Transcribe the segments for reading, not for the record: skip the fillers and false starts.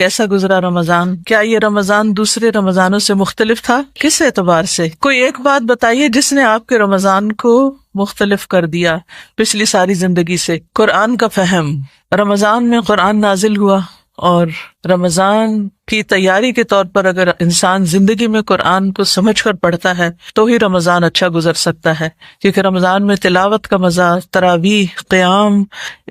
کیسا گزرا رمضان؟ کیا یہ رمضان دوسرے رمضانوں سے مختلف تھا؟ کس اعتبار سے؟ کوئی ایک بات بتائیے جس نے آپ کے رمضان کو مختلف کر دیا پچھلی ساری زندگی سے۔ قرآن کا فہم۔ رمضان میں قرآن نازل ہوا، اور رمضان کی تیاری کے طور پر اگر انسان زندگی میں قرآن کو سمجھ کر پڑھتا ہے تو ہی رمضان اچھا گزر سکتا ہے، کیونکہ رمضان میں تلاوت کا مزہ، تراویح، قیام،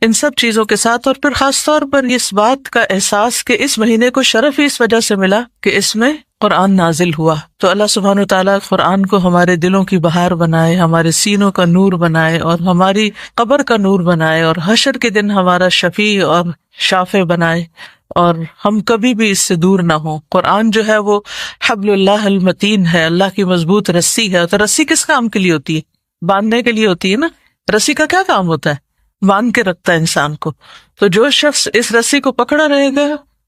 ان سب چیزوں کے ساتھ، اور پھر خاص طور پر اس بات کا احساس کہ اس مہینے کو شرف ہی اس وجہ سے ملا کہ اس میں قرآن نازل ہوا۔ تو اللہ سبحانہ وتعالیٰ قرآن کو ہمارے دلوں کی بہار بنائے، ہمارے سینوں کا نور بنائے، اور ہماری قبر کا نور بنائے، اور حشر کے دن ہمارا شفیع اور شافع بنائے، اور ہم کبھی بھی اس سے دور نہ ہوں۔ قرآن جو ہے وہ حبل اللہ المتین ہے، اللہ کی مضبوط رسی ہے۔ تو رسی کس کام کے لیے ہوتی ہے؟ باندھنے کے لیے ہوتی ہے نا۔ رسی کا کیا کام ہوتا ہے؟ باندھ کے رکھتا ہے انسان کو۔ تو جو شخص اس رسی کو پکڑا رہے گا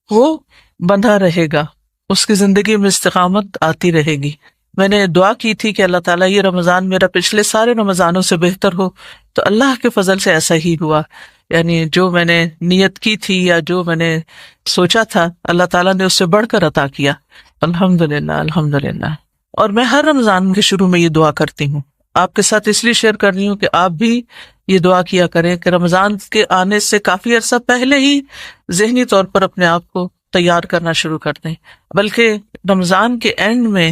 وہ بندھا رہے گا، اس کی زندگی میں استقامت آتی رہے گی۔ میں نے دعا کی تھی کہ اللہ تعالیٰ یہ رمضان میرا پچھلے سارے رمضانوں سے بہتر ہو، تو اللہ کے فضل سے ایسا ہی ہوا۔ یعنی جو میں نے نیت کی تھی یا جو میں نے سوچا تھا، اللہ تعالیٰ نے اس سے بڑھ کر عطا کیا، الحمدللہ الحمدللہ۔ اور میں ہر رمضان کے شروع میں یہ دعا کرتی ہوں، آپ کے ساتھ اس لیے شیئر کر رہی ہوں کہ آپ بھی یہ دعا کیا کریں کہ رمضان کے آنے سے کافی عرصہ پہلے ہی ذہنی طور پر اپنے آپ کو تیار کرنا شروع کر دیں، بلکہ رمضان کے اینڈ میں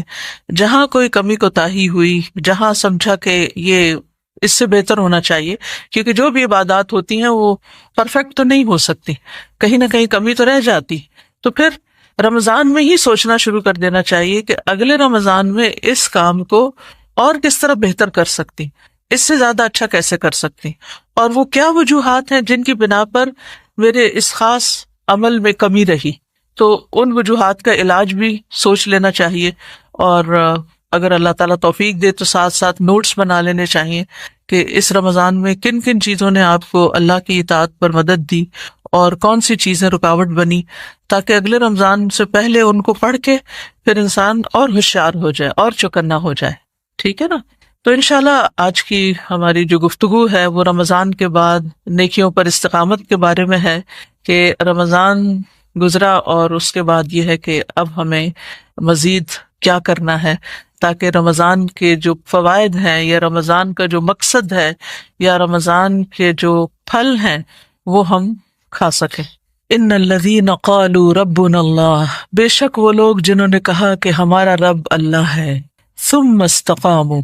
جہاں کوئی کمی کوتاہی ہوئی، جہاں سمجھا کہ یہ اس سے بہتر ہونا چاہیے، کیونکہ جو بھی عبادات ہوتی ہیں وہ پرفیکٹ تو نہیں ہو سکتی، کہیں نہ کہیں کمی تو رہ جاتی، تو پھر رمضان میں ہی سوچنا شروع کر دینا چاہیے کہ اگلے رمضان میں اس کام کو اور کس طرح بہتر کر سکتی، اس سے زیادہ اچھا کیسے کر سکتی، اور وہ کیا وجوہات ہیں جن کی بنا پر میرے اس خاص عمل میں کمی رہی۔ تو ان وجوہات کا علاج بھی سوچ لینا چاہیے، اور اگر اللہ تعالیٰ توفیق دے تو ساتھ ساتھ نوٹس بنا لینے چاہیے کہ اس رمضان میں کن کن چیزوں نے آپ کو اللہ کی اطاعت پر مدد دی اور کون سی چیزیں رکاوٹ بنی، تاکہ اگلے رمضان سے پہلے ان کو پڑھ کے پھر انسان اور ہوشیار ہو جائے اور چوکنا ہو جائے۔ ٹھیک ہے نا؟ تو انشاءاللہ آج کی ہماری جو گفتگو ہے وہ رمضان کے بعد نیکیوں پر استقامت کے بارے میں ہے، کہ رمضان گزرا اور اس کے بعد یہ ہے کہ اب ہمیں مزید کیا کرنا ہے تاکہ رمضان کے جو فوائد ہیں، یا رمضان کا جو مقصد ہے، یا رمضان کے جو پھل ہیں وہ ہم کھا سکیں۔ ان الذین قالوا ربنا اللہ، بے شک وہ لوگ جنہوں نے کہا کہ ہمارا رب اللہ ہے، ثم استقاموا،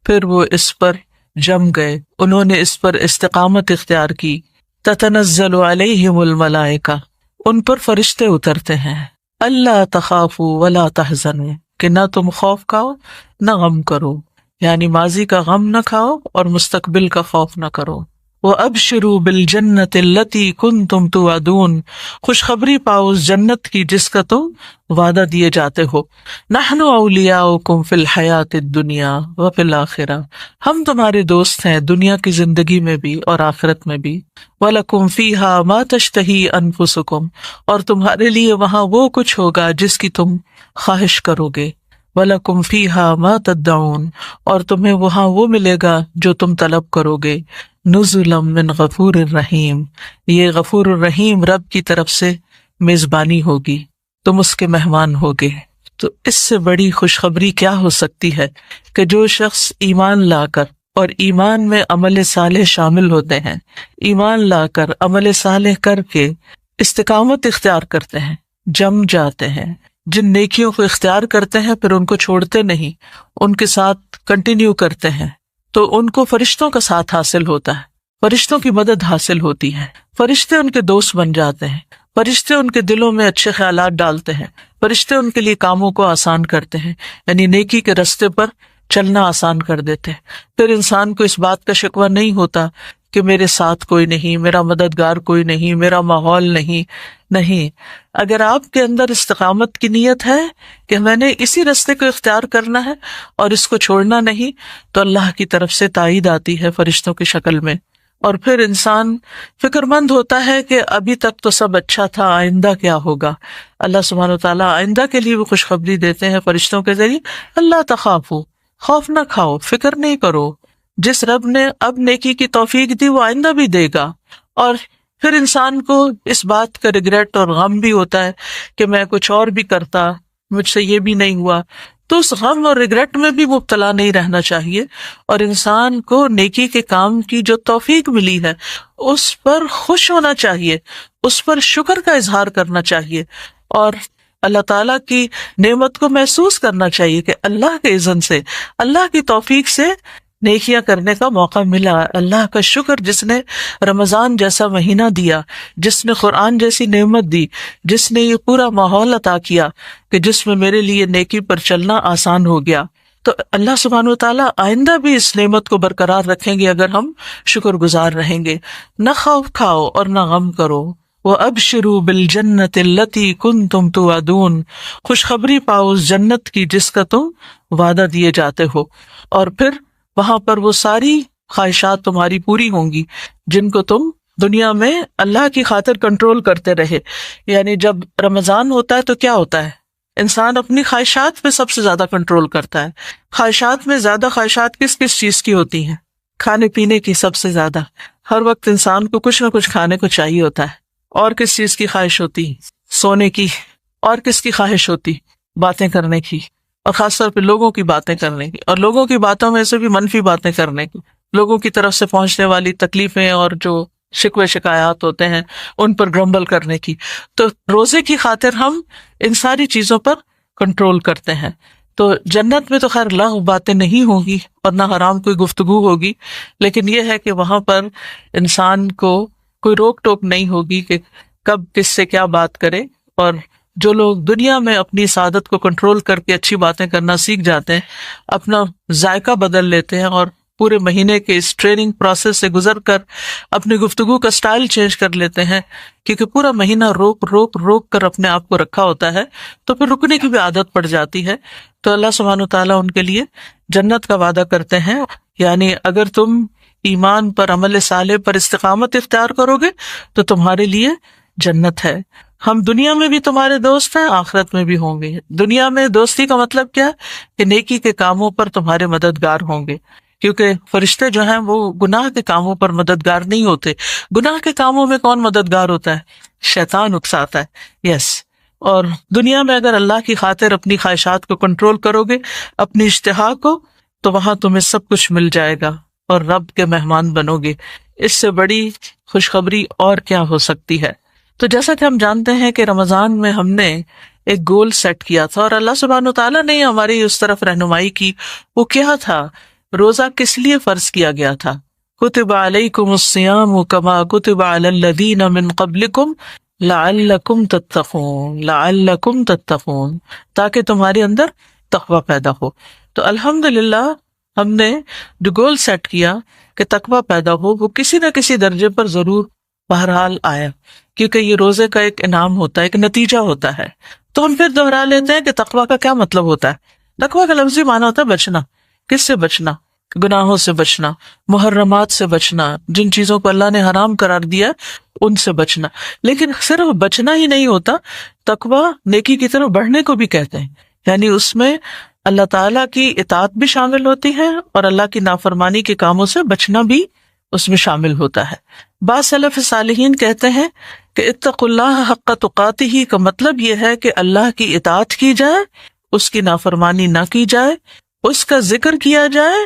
پھر وہ اس پر جم گئے، انہوں نے اس پر استقامت اختیار کی، تتنزل علیہم الملائکہ، ان پر فرشتے اترتے ہیں، اللہ تخافوا ولا تحزنوا، کہ نہ تم خوف کھاؤ نہ غم کرو، یعنی ماضی کا غم نہ کھاؤ اور مستقبل کا خوف نہ کرو۔ وَأَبْشِرُوا بِالْجَنَّةِ الَّتِي كُنْتُمْ تُوعَدُونَ، خوشخبری پاؤ اس جنت کی جس کا تم وعدہ دیے جاتے ہو۔ نَحْنُ أَوْلِيَاؤُكُمْ فِي الْحَيَاةِ الدُّنْيَا وَفِي الْآخِرَةِ، ہم تمہارے دوست ہیں دنیا کی زندگی میں بھی اور آخرت میں بھی۔ وَلَكُمْ فِيهَا مَا تَشْتَهِي أَنفُسُكُمْ، اور تمہارے لیے وہاں وہ کچھ ہوگا جس کی تم خواہش کرو گے۔ وَلَكُمْ فِيهَا مَا تَدَّعُونَ، اور تمہیں وہاں وہ ملے گا جو تم طلب کرو گے۔ نزلا من غفور الرحیم، یہ غفور الرحیم رب کی طرف سے میزبانی ہوگی، تم اس کے مہمان ہوگے۔ تو اس سے بڑی خوشخبری کیا ہو سکتی ہے کہ جو شخص ایمان لا کر اور ایمان میں عمل صالح شامل ہوتے ہیں، ایمان لا کر عمل صالح کر کے استقامت اختیار کرتے ہیں، جم جاتے ہیں، جن نیکیوں کو اختیار کرتے ہیں پھر ان کو چھوڑتے نہیں، ان کے ساتھ کنٹینیو کرتے ہیں، تو ان کو فرشتوں کا ساتھ حاصل ہوتا ہے، فرشتوں کی مدد حاصل ہوتی ہے، فرشتے ان کے دوست بن جاتے ہیں، فرشتے ان کے دلوں میں اچھے خیالات ڈالتے ہیں، فرشتے ان کے لیے کاموں کو آسان کرتے ہیں، یعنی نیکی کے رستے پر چلنا آسان کر دیتے ہیں۔ پھر انسان کو اس بات کا شکوہ نہیں ہوتا کہ میرے ساتھ کوئی نہیں، میرا مددگار کوئی نہیں، میرا ماحول نہیں۔ اگر آپ کے اندر استقامت کی نیت ہے کہ میں نے اسی راستے کو اختیار کرنا ہے اور اس کو چھوڑنا نہیں، تو اللہ کی طرف سے تائید آتی ہے فرشتوں کی شکل میں، اور پھر انسان فکر مند ہوتا ہے کہ ابھی تک تو سب اچھا تھا، آئندہ کیا ہوگا۔ اللہ سبحانہ وتعالیٰ آئندہ کے لیے بھی خوشخبری دیتے ہیں فرشتوں کے ذریعے، اللہ تخافوا، خوف نہ کھاؤ، فکر نہیں کرو، جس رب نے اب نیکی کی توفیق دی وہ آئندہ بھی دے گا، اور پھر انسان کو اس بات کا ریگریٹ اور غم بھی ہوتا ہے کہ میں کچھ اور بھی کرتا، مجھ سے یہ بھی نہیں ہوا. تو اس غم اور ریگریٹ میں بھی مبتلا نہیں رہنا چاہیے، اور انسان کو نیکی کے کام کی جو توفیق ملی ہے اس پر خوش ہونا چاہیے، اس پر شکر کا اظہار کرنا چاہیے، اور اللہ تعالیٰ کی نعمت کو محسوس کرنا چاہیے کہ اللہ کے اذن سے، اللہ کی توفیق سے نیکیاں کرنے کا موقع ملا. اللہ کا شکر جس نے رمضان جیسا مہینہ دیا، جس نے قرآن جیسی نعمت دی، جس نے یہ پورا ماحول عطا کیا کہ جس میں میرے لیے نیکی پر چلنا آسان ہو گیا. تو اللہ سبحانہ و تعالیٰ آئندہ بھی اس نعمت کو برقرار رکھیں گے اگر ہم شکر گزار رہیں گے. نہ خوف کھاؤ اور نہ غم کرو. وَأَبْشِرُوا بِالْجَنَّةِ الَّتِي كُنْتُمْ تُوعَدُونَ، خوشخبری پاؤ اس جنت کی جس کا تم وعدہ دیے جاتے ہو، اور پھر وہاں پر وہ ساری خواہشات تمہاری پوری ہوں گی جن کو تم دنیا میں اللہ کی خاطر کنٹرول کرتے رہے. یعنی جب رمضان ہوتا ہے تو کیا ہوتا ہے؟ انسان اپنی خواہشات پہ سب سے زیادہ کنٹرول کرتا ہے. خواہشات میں زیادہ خواہشات کس کس چیز کی ہوتی ہیں؟ کھانے پینے کی سب سے زیادہ. ہر وقت انسان کو کچھ نہ کچھ کھانے کو چاہیے ہوتا ہے. اور کس چیز کی خواہش ہوتی؟ سونے کی. اور کس کی خواہش ہوتی؟ باتیں کرنے کی، اور خاص طور پہ لوگوں کی باتیں کرنے کی، اور لوگوں کی باتوں میں سے بھی منفی باتیں کرنے کی، لوگوں کی طرف سے پہنچنے والی تکلیفیں اور جو شکوے شکایات ہوتے ہیں ان پر گرمبل کرنے کی. تو روزے کی خاطر ہم ان ساری چیزوں پر کنٹرول کرتے ہیں. تو جنت میں تو خیر لغو باتیں نہیں ہوں گی اور نہ حرام کوئی گفتگو ہوگی، لیکن یہ ہے کہ وہاں پر انسان کو کوئی روک ٹوک نہیں ہوگی کہ کب کس سے کیا بات کرے. اور جو لوگ دنیا میں اپنی سعادت کو کنٹرول کر کے اچھی باتیں کرنا سیکھ جاتے ہیں، اپنا ذائقہ بدل لیتے ہیں اور پورے مہینے کے اس ٹریننگ پروسیس سے گزر کر اپنی گفتگو کا سٹائل چینج کر لیتے ہیں، کیونکہ پورا مہینہ روک روک روک کر اپنے آپ کو رکھا ہوتا ہے تو پھر رکنے کی بھی عادت پڑ جاتی ہے. تو اللہ سبحانہ و تعالیٰ ان کے لیے جنت کا وعدہ کرتے ہیں. یعنی اگر تم ایمان پر، عمل صالح پر استقامت اختیار کرو گے تو تمہارے لیے جنت ہے. ہم دنیا میں بھی تمہارے دوست ہیں، آخرت میں بھی ہوں گے. دنیا میں دوستی کا مطلب کیا ہے؟ کہ نیکی کے کاموں پر تمہارے مددگار ہوں گے، کیونکہ فرشتے جو ہیں وہ گناہ کے کاموں پر مددگار نہیں ہوتے. گناہ کے کاموں میں کون مددگار ہوتا ہے؟ شیطان اکساتا ہے. یس. اور دنیا میں اگر اللہ کی خاطر اپنی خواہشات کو کنٹرول کرو گے، اپنی اشتہا کو، تو وہاں تمہیں سب کچھ مل جائے گا اور رب کے مہمان بنو گے. اس سے بڑی خوشخبری اور کیا ہو سکتی ہے؟ تو جیسا کہ ہم جانتے ہیں کہ رمضان میں ہم نے ایک گول سیٹ کیا تھا اور اللہ سبحانہ تعالیٰ نے ہماری اس طرف رہنمائی کی. وہ کیا تھا؟ روزہ کس لیے فرض کیا گیا تھا؟ کتب علیکم الصیام کما کتب علی الذین من قبلکم لعلکم تتقون، لعلکم تتقون، تاکہ تمہارے اندر تقوی پیدا ہو. تو الحمدللہ ہم نے جو گول سیٹ کیا کہ تقوی پیدا ہو، وہ کسی نہ کسی درجے پر ضرور بہرحال آیا، کیونکہ یہ روزے کا ایک انعام ہوتا ہے، ایک نتیجہ ہوتا ہے. تو ہم پھر دوہرا لیتے ہیں کہ تقوی کا کیا مطلب ہوتا ہے. تقوی کا لفظی معنی ہوتا ہے بچنا. کس سے بچنا؟ گناہوں سے بچنا، محرمات سے بچنا، جن چیزوں کو اللہ نے حرام قرار دیا ان سے بچنا. لیکن صرف بچنا ہی نہیں ہوتا، تقوی نیکی کی طرف بڑھنے کو بھی کہتے ہیں. یعنی اس میں اللہ تعالیٰ کی اطاعت بھی شامل ہوتی ہے اور اللہ کی نافرمانی کے کاموں سے بچنا بھی اس میں شامل ہوتا ہے. بعض سلف صالحین کہتے ہیں کہ اتقوا اللہ حق تقاتہ کا مطلب یہ ہے کہ اللہ کی اطاعت کی جائے، اس کی نافرمانی نہ کی جائے، اس کا ذکر کیا جائے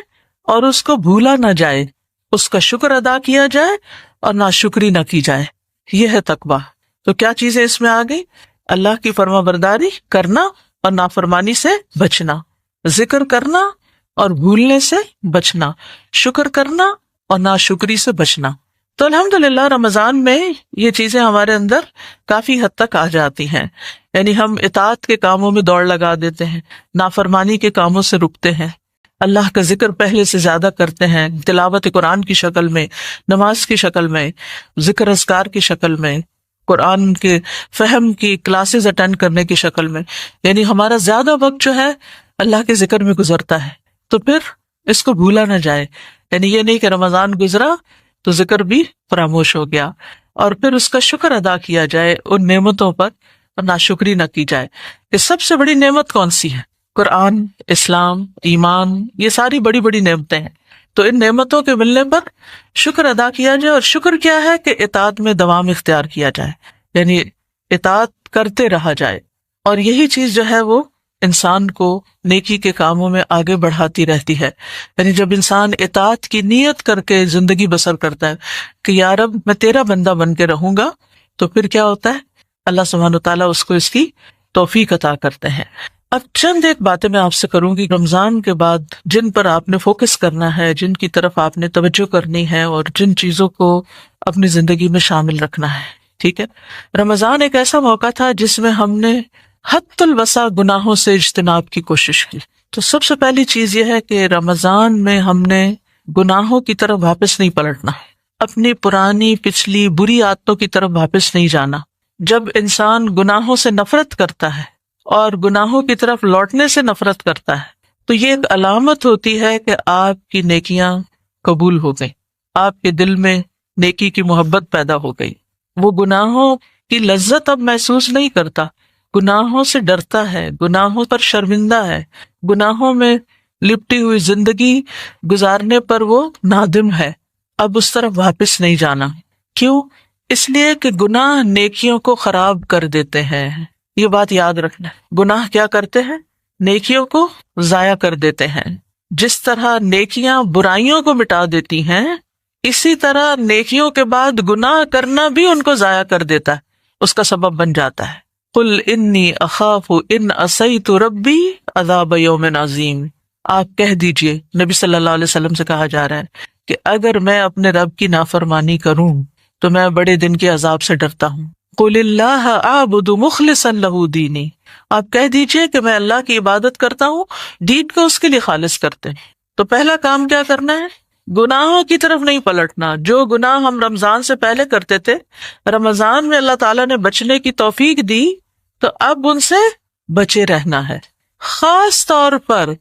اور اس کو بھولا نہ جائے، اس کا شکر ادا کیا جائے اور ناشکری نہ کی جائے. یہ ہے تقویٰ. تو کیا چیزیں اس میں آ گئی؟ اللہ کی فرما برداری کرنا اور نافرمانی سے بچنا، ذکر کرنا اور بھولنے سے بچنا، شکر کرنا اور ناشکری سے بچنا. تو الحمدللہ رمضان میں یہ چیزیں ہمارے اندر کافی حد تک آ جاتی ہیں. یعنی ہم اطاعت کے کاموں میں دوڑ لگا دیتے ہیں، نافرمانی کے کاموں سے رکتے ہیں، اللہ کا ذکر پہلے سے زیادہ کرتے ہیں، تلاوت قرآن کی شکل میں، نماز کی شکل میں، ذکر اذکار کی شکل میں، قرآن کے فہم کی کلاسز اٹینڈ کرنے کی شکل میں. یعنی ہمارا زیادہ وقت جو ہے اللہ کے ذکر میں گزرتا ہے. تو پھر اس کو بھولا نہ جائے. یعنی یہ نہیں کہ رمضان گزرا تو ذکر بھی فراموش ہو گیا، اور پھر اس کا شکر ادا کیا جائے ان نعمتوں پر اور ناشکری نہ کی جائے. کہ سب سے بڑی نعمت کون سی ہے؟ قرآن، اسلام، ایمان، یہ ساری بڑی بڑی نعمتیں ہیں. تو ان نعمتوں کے ملنے پر شکر ادا کیا جائے، اور شکر کیا ہے کہ اطاعت میں دوام اختیار کیا جائے، یعنی اطاعت کرتے رہا جائے، اور یہی چیز جو ہے وہ انسان کو نیکی کے کاموں میں آگے بڑھاتی رہتی ہے۔ یعنی جب انسان اطاعت کی نیت کر کے زندگی بسر کرتا ہے کہ یا رب میں تیرا بندہ بن کے رہوں گا، تو پھر کیا ہوتا ہے، اللہ سبحانہ وتعالیٰ اس کو اس کی توفیق عطا کرتے ہیں۔ اب چند ایک باتیں میں آپ سے کروں گی رمضان کے بعد جن پر آپ نے فوکس کرنا ہے، جن کی طرف آپ نے توجہ کرنی ہے، اور جن چیزوں کو اپنی زندگی میں شامل رکھنا ہے، ٹھیک ہے۔ رمضان ایک ایسا موقع تھا جس میں ہم نے حد الوسع گناہوں سے اجتناب کی کوشش کی۔ تو سب سے پہلی چیز یہ ہے کہ رمضان میں ہم نے گناہوں کی طرف واپس نہیں پلٹنا، اپنی پرانی پچھلی بری عادتوں کی طرف واپس نہیں جانا۔ جب انسان گناہوں سے نفرت کرتا ہے اور گناہوں کی طرف لوٹنے سے نفرت کرتا ہے، تو یہ ایک علامت ہوتی ہے کہ آپ کی نیکیاں قبول ہو گئی، آپ کے دل میں نیکی کی محبت پیدا ہو گئی، وہ گناہوں کی لذت اب محسوس نہیں کرتا، گناہوں سے ڈرتا ہے، گناہوں پر شرمندہ ہے، گناہوں میں لپٹی ہوئی زندگی گزارنے پر وہ نادم ہے، اب اس طرف واپس نہیں جانا۔ کیوں؟ اس لیے کہ گناہ نیکیوں کو خراب کر دیتے ہیں، یہ بات یاد رکھنا ہے۔ گناہ کیا کرتے ہیں؟ نیکیوں کو ضائع کر دیتے ہیں۔ جس طرح نیکیاں برائیوں کو مٹا دیتی ہیں، اسی طرح نیکیوں کے بعد گناہ کرنا بھی ان کو ضائع کر دیتا ہے، اس کا سبب بن جاتا ہے۔ قل انی اخاف ان عصیت ربی عذاب یوم عظیم، آپ کہہ دیجئے، نبی صلی اللہ علیہ وسلم سے کہا جا رہا ہے کہ اگر میں اپنے رب کی نافرمانی کروں تو میں بڑے دن کے عذاب سے ڈرتا ہوں۔ قل اللہ اعبد مخلصا لہ دینی، آپ کہہ دیجئے کہ میں اللہ کی عبادت کرتا ہوں، دین کو اس کے لیے خالص کرتے ہیں۔ تو پہلا کام کیا کرنا ہے؟ گناہوں کی طرف نہیں پلٹنا۔ جو گناہ ہم رمضان سے پہلے کرتے تھے، رمضان میں اللہ تعالیٰ نے بچنے کی توفیق دی، تو اب ان سے بچے رہنا ہے، خاص طور پر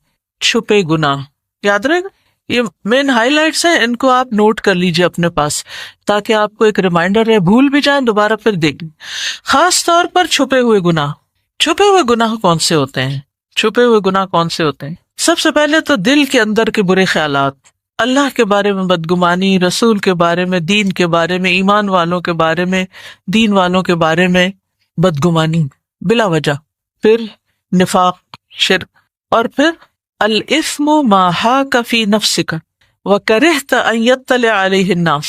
چھپے گناہ۔ یاد رہے گا، یہ مین ہائی لائٹس ہیں، ان کو آپ نوٹ کر لیجئے اپنے پاس تاکہ آپ کو ایک ریمائنڈر رہے، بھول بھی جائیں دوبارہ پھر دیکھ لیں۔ خاص طور پر چھپے ہوئے گناہ۔ چھپے ہوئے گناہ کون سے ہوتے ہیں؟ چھپے ہوئے گناہ کون سے ہوتے ہیں؟ سب سے پہلے تو دل کے اندر کے برے خیالات، اللہ کے بارے میں بدگمانی، رسول کے بارے میں، دین کے بارے میں، ایمان والوں کے بارے میں، دین والوں کے بارے میں بدگمانی بلا وجہ، پھر نفاق، شرک، اور پھر الاثم ما حاک فی نفسک وکرہت ان یطلع علیہ الناس۔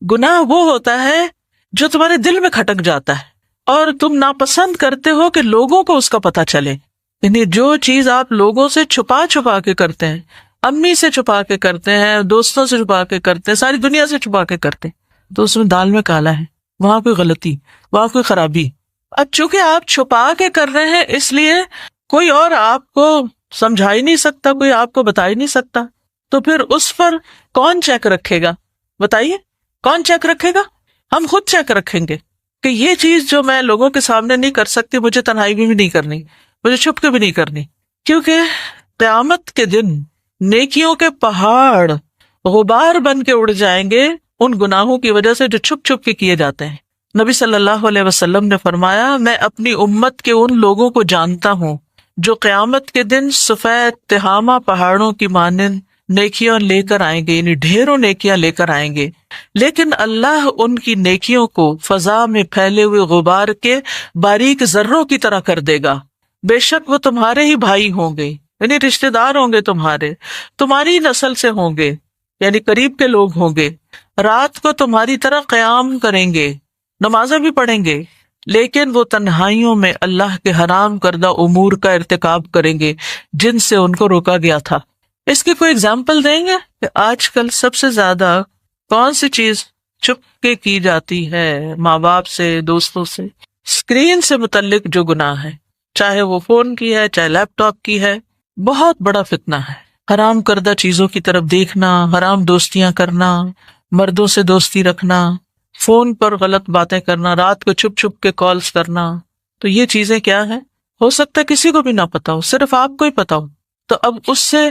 گناہ وہ ہوتا ہے جو تمہارے دل میں کھٹک جاتا ہے اور تم ناپسند کرتے ہو کہ لوگوں کو اس کا پتہ چلے، یعنی جو چیز آپ لوگوں سے چھپا چھپا کے کرتے ہیں، امی سے چھپا کے کرتے ہیں، دوستوں سے چھپا کے کرتے ہیں، ساری دنیا سے چھپا کے کرتے ہیں، تو اس میں دال میں کالا ہے، وہاں کوئی غلطی، وہاں کوئی خرابی۔ اب چونکہ آپ چھپا کے کر رہے ہیں، اس لیے کوئی اور آپ کو سمجھا ہی نہیں سکتا، کوئی آپ کو بتا ہی نہیں سکتا، تو پھر اس پر کون چیک رکھے گا؟ بتائیے، کون چیک رکھے گا؟ ہم خود چیک رکھیں گے کہ یہ چیز جو میں لوگوں کے سامنے نہیں کر سکتی، مجھے تنہائی میں بھی نہیں کرنی، مجھے چھپ کے بھی نہیں کرنی، کیونکہ قیامت کے دن نیکیوں کے پہاڑ غبار بن کے اڑ جائیں گے ان گناہوں کی وجہ سے جو چھپ چھپ کے کیے جاتے ہیں۔ نبی صلی اللہ علیہ وسلم نے فرمایا، میں اپنی امت کے ان لوگوں کو جانتا ہوں جو قیامت کے دن سفید تہامہ پہاڑوں کی مانند نیکیاں لے کر آئیں گے، یعنی ڈھیروں نیکیاں لے کر آئیں گے، لیکن اللہ ان کی نیکیوں کو فضا میں پھیلے ہوئے غبار کے باریک ذروں کی طرح کر دے گا۔ بے شک وہ تمہارے ہی بھائی ہوں گے، یعنی رشتہ دار ہوں گے، تمہاری نسل سے ہوں گے، یعنی قریب کے لوگ ہوں گے، رات کو تمہاری طرح قیام کریں گے، نمازیں بھی پڑھیں گے، لیکن وہ تنہائیوں میں اللہ کے حرام کردہ امور کا ارتکاب کریں گے جن سے ان کو روکا گیا تھا۔ اس کی کوئی اگزامپل دیں گے کہ آج کل سب سے زیادہ کون سی چیز چھپ کے کی جاتی ہے؟ ماں باپ سے، دوستوں سے، اسکرین سے متعلق جو گناہ ہے، چاہے وہ فون کی ہے، چاہے لیپ ٹاپ کی ہے، بہت بڑا فتنہ ہے۔ حرام کردہ چیزوں کی طرف دیکھنا، حرام دوستیاں کرنا، مردوں سے دوستی رکھنا، فون پر غلط باتیں کرنا، رات کو چھپ چھپ کے کالز کرنا، تو یہ چیزیں کیا ہیں؟ ہو سکتا ہے کسی کو بھی نہ پتا ہو، صرف آپ کو ہی پتا ہو، تو اب اس سے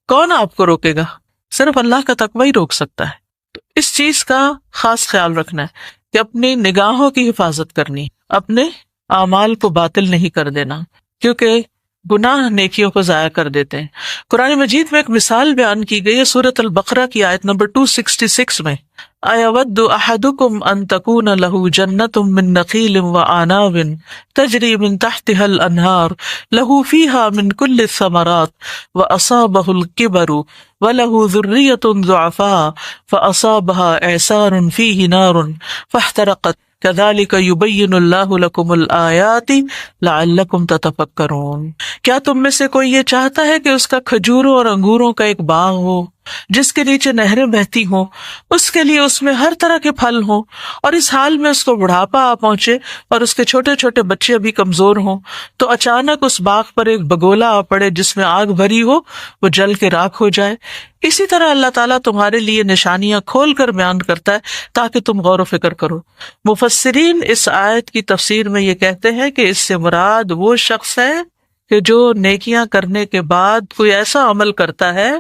کون آپ کو روکے گا؟ صرف اللہ کا تقوی ہی روک سکتا ہے۔ تو اس چیز کا خاص خیال رکھنا ہے کہ اپنی نگاہوں کی حفاظت کرنی، اپنے اعمال کو باطل نہیں کر دینا، کیونکہ گناہ نیکیوں کو ضائع کر دیتے ہیں۔ قرآن مجید میں ایک مثال بیان کی گئی ہے سورۃ البقرہ کی آیت نمبر 266 میں، اَیَوَدُّ أَحَدُكُمْ أَن تَكُونَ لَهُ جَنَّةٌ مِّن نَخِیلٍ وَأَعْنَابٍ تَجْرِی مِن تَحْتِهَا الْأَنْہَارُ لَهُ فِیہَا مِن كُلِّ الثَّمَرَاتِ وَأَصَابَهُ الْكِبَرُ وَلَهُ ذُرِّیَّةٌ ضُعَفَاءُ فَأَصَابَهَا إِعْصَارٌ فِیہِ نَارٌ فَاحْتَرَقَتْ كَذَلِكَ يُبَيِّنُ اللَّهُ لَكُمُ الْآیَاتِ لَعَلَّکُمْ تَتَفَکَّرُونَ۔ کیا تم میں سے کوئی یہ چاہتا ہے کہ اس کا کھجوروں اور انگوروں کا ایک باغ ہو جس کے نیچے نہریں بہتی ہوں، اس کے لیے اس میں ہر طرح کے پھل ہوں، اور اس حال میں اس کو بڑھاپا آ پہنچے اور اس کے چھوٹے چھوٹے بچے ابھی کمزور ہوں، تو اچانک اس باغ پر ایک بگولا آ پڑے جس میں آگ بھری ہو، وہ جل کے راکھ ہو جائے؟ اسی طرح اللہ تعالیٰ تمہارے لیے نشانیاں کھول کر بیان کرتا ہے تاکہ تم غور و فکر کرو۔ مفسرین اس آیت کی تفسیر میں یہ کہتے ہیں کہ اس سے مراد وہ شخص ہے کہ جو نیکیاں کرنے کے بعد کوئی ایسا عمل کرتا ہے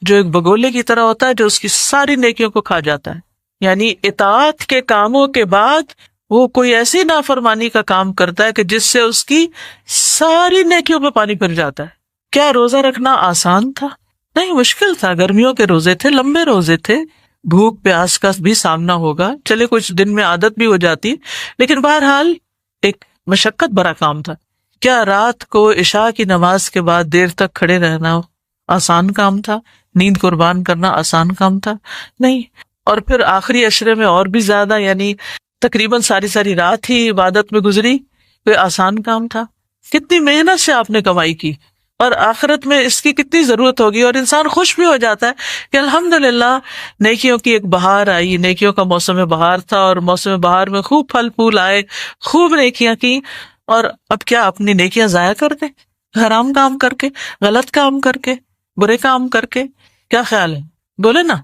جو ایک بگولے کی طرح ہوتا ہے جو اس کی ساری نیکیوں کو کھا جاتا ہے۔ یعنی اطاعت کے کاموں کے بعد وہ کوئی ایسی نافرمانی کا کام کرتا ہے کہ جس سے اس کی ساری نیکیوں پہ پانی پھر جاتا ہے۔ کیا روزہ رکھنا آسان تھا؟ نہیں، مشکل تھا۔ گرمیوں کے روزے تھے، لمبے روزے تھے، بھوک پیاس کا بھی سامنا ہوگا، چلے کچھ دن میں عادت بھی ہو جاتی، لیکن بہرحال ایک مشقت بھرا کام تھا۔ کیا رات کو عشاء کی نماز کے بعد دیر تک کھڑے رہنا آسان کام تھا؟ نیند قربان کرنا آسان کام تھا؟ نہیں۔ اور پھر آخری عشرے میں اور بھی زیادہ، یعنی تقریباً ساری رات ہی عبادت میں گزری، کوئی آسان کام تھا؟ کتنی محنت سے آپ نے کمائی کی، اور آخرت میں اس کی کتنی ضرورت ہوگی، اور انسان خوش بھی ہو جاتا ہے کہ الحمدللہ نیکیوں کی ایک بہار آئی، نیکیوں کا موسم بہار تھا، اور موسم بہار میں خوب پھل پھول آئے، خوب نیکیاں کی، اور اب کیا اپنی نیکیاں ضائع کر دیں حرام کام کر کے، غلط کام کر کے، برے کام کر کے؟ کیا خیال ہے؟ بولے نا۔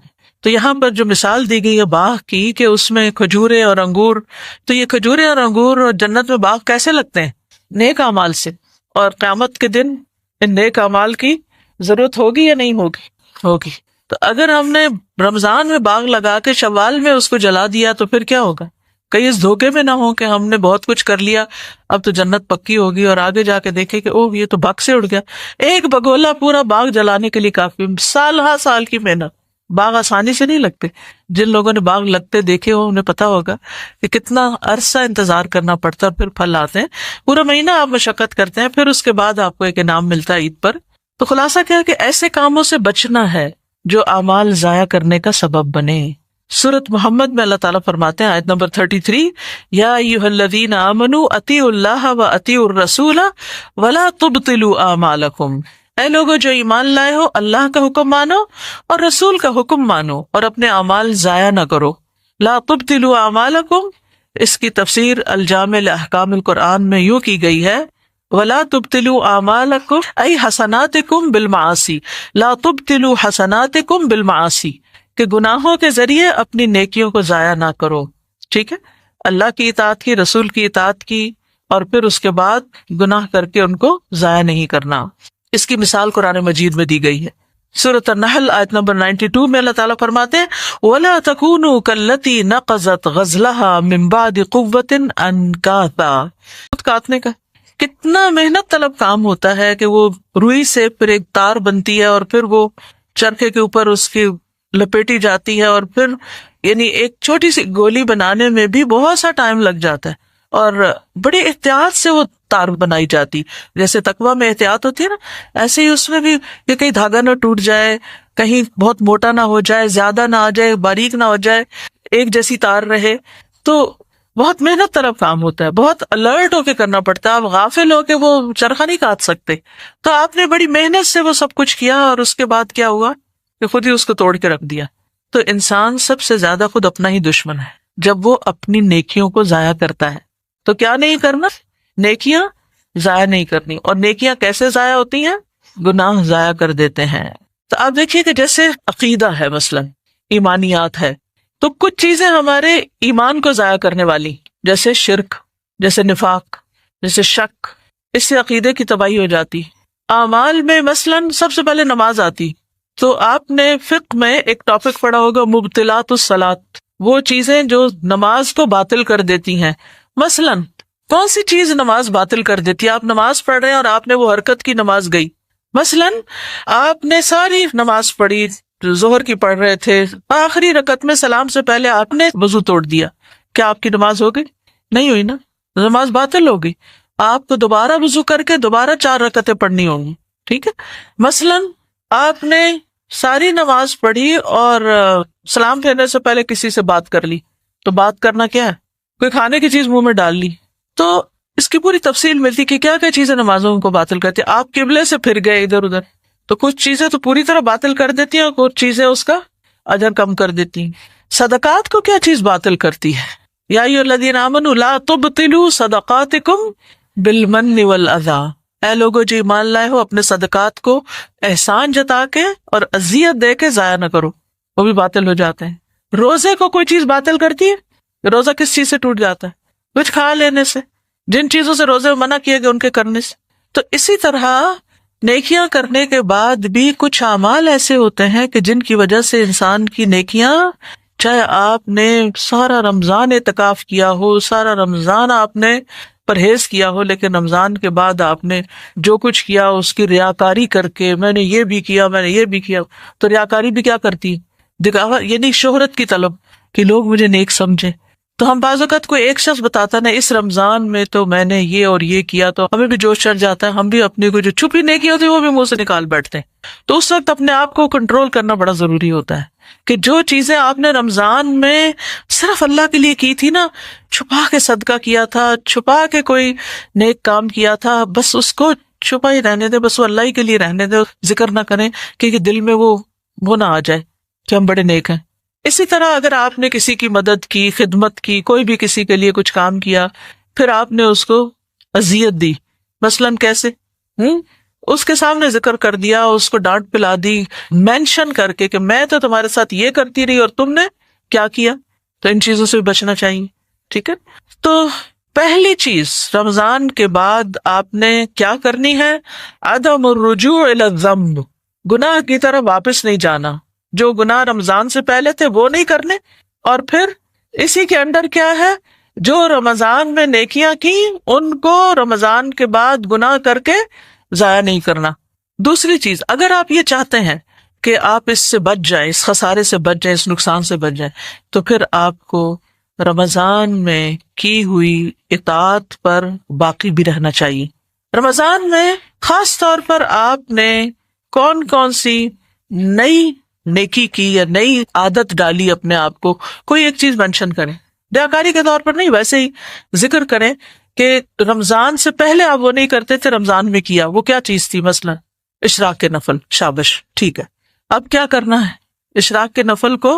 تو یہاں پر جو مثال دی گئی ہے باغ کی کہ اس میں کھجورے اور انگور، تو یہ کھجورے اور انگور اور جنت میں باغ کیسے لگتے ہیں؟ نیک اعمال سے۔ اور قیامت کے دن ان نیک اعمال کی ضرورت ہوگی یا نہیں ہوگی؟ ہوگی۔ تو اگر ہم نے رمضان میں باغ لگا کے شوال میں اس کو جلا دیا تو پھر کیا ہوگا؟ کہیں اس دھوکے میں نہ ہو کہ ہم نے بہت کچھ کر لیا، اب تو جنت پکی ہوگی، اور آگے جا کے دیکھے کہ اوہ یہ تو بگ سے اڑ گیا۔ ایک بگولا پورا باغ جلانے کے لیے کافی، سال ہر سال کی محنت۔ باغ آسانی سے نہیں لگتے، جن لوگوں نے باغ لگتے دیکھے ہو انہیں پتا ہوگا کہ کتنا عرصہ انتظار کرنا پڑتا ہے، اور پھر پھل آتے ہیں، پورا مہینہ آپ مشقت کرتے ہیں، پھر اس کے بعد آپ کو ایک انعام ملتا ہے عید پر۔ تو خلاصہ کیا ہے کہ ایسے کاموں سے بچنا ہے جو اعمال ضائع کرنے کا سبب بنے۔ سورۃ محمد میں اللہ تعالیٰ فرماتے ہیں آیت نمبر 33، یا ایھا الذین آمنوا اطیعوا اللہ واطیعوا الرسول ولا تبطلوا اعمالکم، اے لوگو جو ایمان لائے ہو، اللہ کا حکم مانو اور رسول کا حکم مانو، اور اپنے اعمال ضائع نہ کرو۔ لا تبطلوا اعمالکم، اس کی تفسیر الجامع لاحکام القرآن میں یوں کی گئی ہے، ولا تبطلوا اعمالکم ای حسناتکم بالمعاصی، لا تبطلوا حسناتکم بالمعاصی، کہ گناہوں کے ذریعے اپنی نیکیوں کو ضائع نہ کرو۔ ٹھیک ہے، اللہ کی اطاعت کی، رسول کی اطاعت کی، اور پھر اس کے بعد گناہ کر کے ان کو ضائع نہیں کرنا۔ اس کی مثال قرآن مجید میں دی گئی ہے۔ سورۃ النحل آیت نمبر 92 میں اللہ تعالیٰ فرماتے ہیں وَلَا تَكُونُوا كَالَّتِي نَقَضَتْ غَزْلَهَا مِن بَعْدِ قُوَّةٍ أَنْكَاثًا۔ کاٹنے کا کتنا محنت طلب کام ہوتا ہے کہ وہ روئی سے پھر ایک تار بنتی ہے، اور پھر وہ چرخے کے اوپر اس کی لپیٹی جاتی ہے، اور پھر یعنی ایک چھوٹی سی گولی بنانے میں بھی بہت سا ٹائم لگ جاتا ہے، اور بڑی احتیاط سے وہ تار بنائی جاتی، جیسے تقویٰ میں احتیاط ہوتی ہے نا، ایسے ہی اس میں بھی کہ کہیں دھاگا نہ ٹوٹ جائے، کہیں بہت موٹا نہ ہو جائے، زیادہ نہ آ جائے، باریک نہ ہو جائے، ایک جیسی تار رہے۔ تو بہت محنت طلب کام ہوتا ہے، بہت الرٹ ہو کے کرنا پڑتا ہے، آپ غافل ہو کے وہ چرخہ نہیں کاٹ سکتے۔ تو آپ نے بڑی محنت سے وہ سب کچھ کیا، اور اس کے بعد کیا ہوا کہ خود ہی اس کو توڑ کے رکھ دیا۔ تو انسان سب سے زیادہ خود اپنا ہی دشمن ہے جب وہ اپنی نیکیوں کو ضائع کرتا ہے۔ تو کیا نہیں کرنا؟ نیکیاں ضائع نہیں کرنی۔ اور نیکیاں کیسے ضائع ہوتی ہیں؟ گناہ ضائع کر دیتے ہیں۔ تو آپ دیکھیے کہ جیسے عقیدہ ہے، مثلا ایمانیات ہے، تو کچھ چیزیں ہمارے ایمان کو ضائع کرنے والی، جیسے شرک، جیسے نفاق، جیسے شک، اس سے عقیدے کی تباہی ہو جاتی۔ اعمال میں مثلا سب سے پہلے نماز آتی، تو آپ نے فقہ میں ایک ٹاپک پڑھا ہوگا مبطلات الصلاۃ، وہ چیزیں جو نماز کو باطل کر دیتی ہیں۔ مثلا کون سی چیز نماز باطل کر دیتی ہے؟ آپ نماز پڑھ رہے ہیں اور آپ نے وہ حرکت کی نماز گئی، مثلاً آپ نے ساری نماز پڑھی، ظہر کی پڑھ رہے تھے، آخری رکعت میں سلام سے پہلے آپ نے وضو توڑ دیا، کیا آپ کی نماز ہو گئی؟ نہیں ہوئی نا، نماز باطل ہو گئی. آپ کو دوبارہ وضو کر کے دوبارہ 4 رکعتیں پڑھنی ہوں گی. ٹھیک ہے. مثلاً آپ نے ساری نماز پڑھی اور سلام پھیرنے سے پہلے کسی سے بات کر لی، تو بات کرنا کیا ہے؟ کوئی کھانے کی چیز منہ میں ڈال لی. تو اس کی پوری تفصیل ملتی کہ کیا کیا چیزیں نمازوں کو باطل کرتی. آپ قبلے سے پھر گئے ادھر ادھر، تو کچھ چیزیں تو پوری طرح باطل کر دیتی ہیں اور کچھ چیزیں اس کا اجر کم کر دیتی ہیں. صدقات کو کیا چیز باطل کرتی ہے؟ یا ایھا الذین آمنوا لا تبطلوا صدقاتکم بالمن والاذی، اے لوگو جو ایمان لائے ہو اپنے صدقات کو احسان جتا کے اور اذیت دے کے ضائع نہ کرو، وہ بھی باطل ہو جاتے ہیں. روزے کو کوئی چیز باطل کرتی ہے؟ روزہ کس چیز سے ٹوٹ جاتا ہے؟ کچھ کھا لینے سے، جن چیزوں سے روزے منع کیے گئے ان کے کرنے سے. تو اسی طرح نیکیاں کرنے کے بعد بھی کچھ اعمال ایسے ہوتے ہیں کہ جن کی وجہ سے انسان کی نیکیاں، چاہے آپ نے سارا رمضان اعتکاف کیا ہو، سارا رمضان آپ نے پرہیز کیا ہو، لیکن رمضان کے بعد آپ نے جو کچھ کیا اس کی ریاکاری کر کے میں نے یہ بھی کیا، میں نے یہ بھی کیا. تو ریاکاری بھی کیا کرتی ہے؟ دکھاوا، یعنی شہرت کی طلب کہ لوگ مجھے نیک سمجھے. تو ہم بعض اوقات کوئی ایک شخص بتاتا نا اس رمضان میں تو میں نے یہ اور یہ کیا، تو ہمیں بھی جوش چڑھ جاتا ہے، ہم بھی اپنی کو جو چھپی نیکی ہوتی ہے وہ بھی منہ سے نکال بیٹھتے ہیں. تو اس وقت اپنے آپ کو کنٹرول کرنا بڑا ضروری ہوتا ہے کہ جو چیزیں آپ نے رمضان میں صرف اللہ کے لیے کی تھی نا، چھپا کے صدقہ کیا تھا، چھپا کے کوئی نیک کام کیا تھا، بس اس کو چھپا ہی رہنے دے، بس وہ اللہ ہی کے لیے رہنے دے، ذکر نہ کریں کیونکہ دل میں وہ نہ آ جائے کہ ہم بڑے نیک ہیں. اسی طرح اگر آپ نے کسی کی مدد کی، خدمت کی، کوئی بھی کسی کے لیے کچھ کام کیا، پھر آپ نے اس کو اذیت دی، مثلاً کیسے؟ اس کے سامنے ذکر کر دیا، اس کو ڈانٹ پلا دی، مینشن کر کے کہ میں تو تمہارے ساتھ یہ کرتی رہی اور تم نے کیا کیا. تو ان چیزوں سے بچنا چاہیے. ٹھیک ہے. تو پہلی چیز رمضان کے بعد آپ نے کیا کرنی ہے؟ عدم الرجوع الی الذنب، گناہ کی طرف واپس نہیں جانا. جو گناہ رمضان سے پہلے تھے وہ نہیں کرنے، اور پھر اسی کے اندر کیا ہے، جو رمضان میں نیکیاں کی ان کو رمضان کے بعد گناہ کر کے ضائع نہیں کرنا. دوسری چیز، اگر آپ یہ چاہتے ہیں کہ آپ اس سے بچ جائیں، اس خسارے سے بچ جائیں، اس نقصان سے بچ جائیں، تو پھر آپ کو رمضان میں کی ہوئی اطاعت پر باقی بھی رہنا چاہیے. رمضان میں خاص طور پر آپ نے کون کون سی نئی نیکی کی یا نئی عادت ڈالی اپنے آپ کو، کوئی ایک چیز مینشن کریں. ریاکاری کے طور پر نہیں، ویسے ہی ذکر کریں کہ رمضان سے پہلے آپ وہ نہیں کرتے تھے، رمضان میں کیا، وہ کیا چیز تھی؟ مثلا اشراق کے نفل. شابش، ٹھیک ہے. اب کیا کرنا ہے؟ اشراق کے نفل کو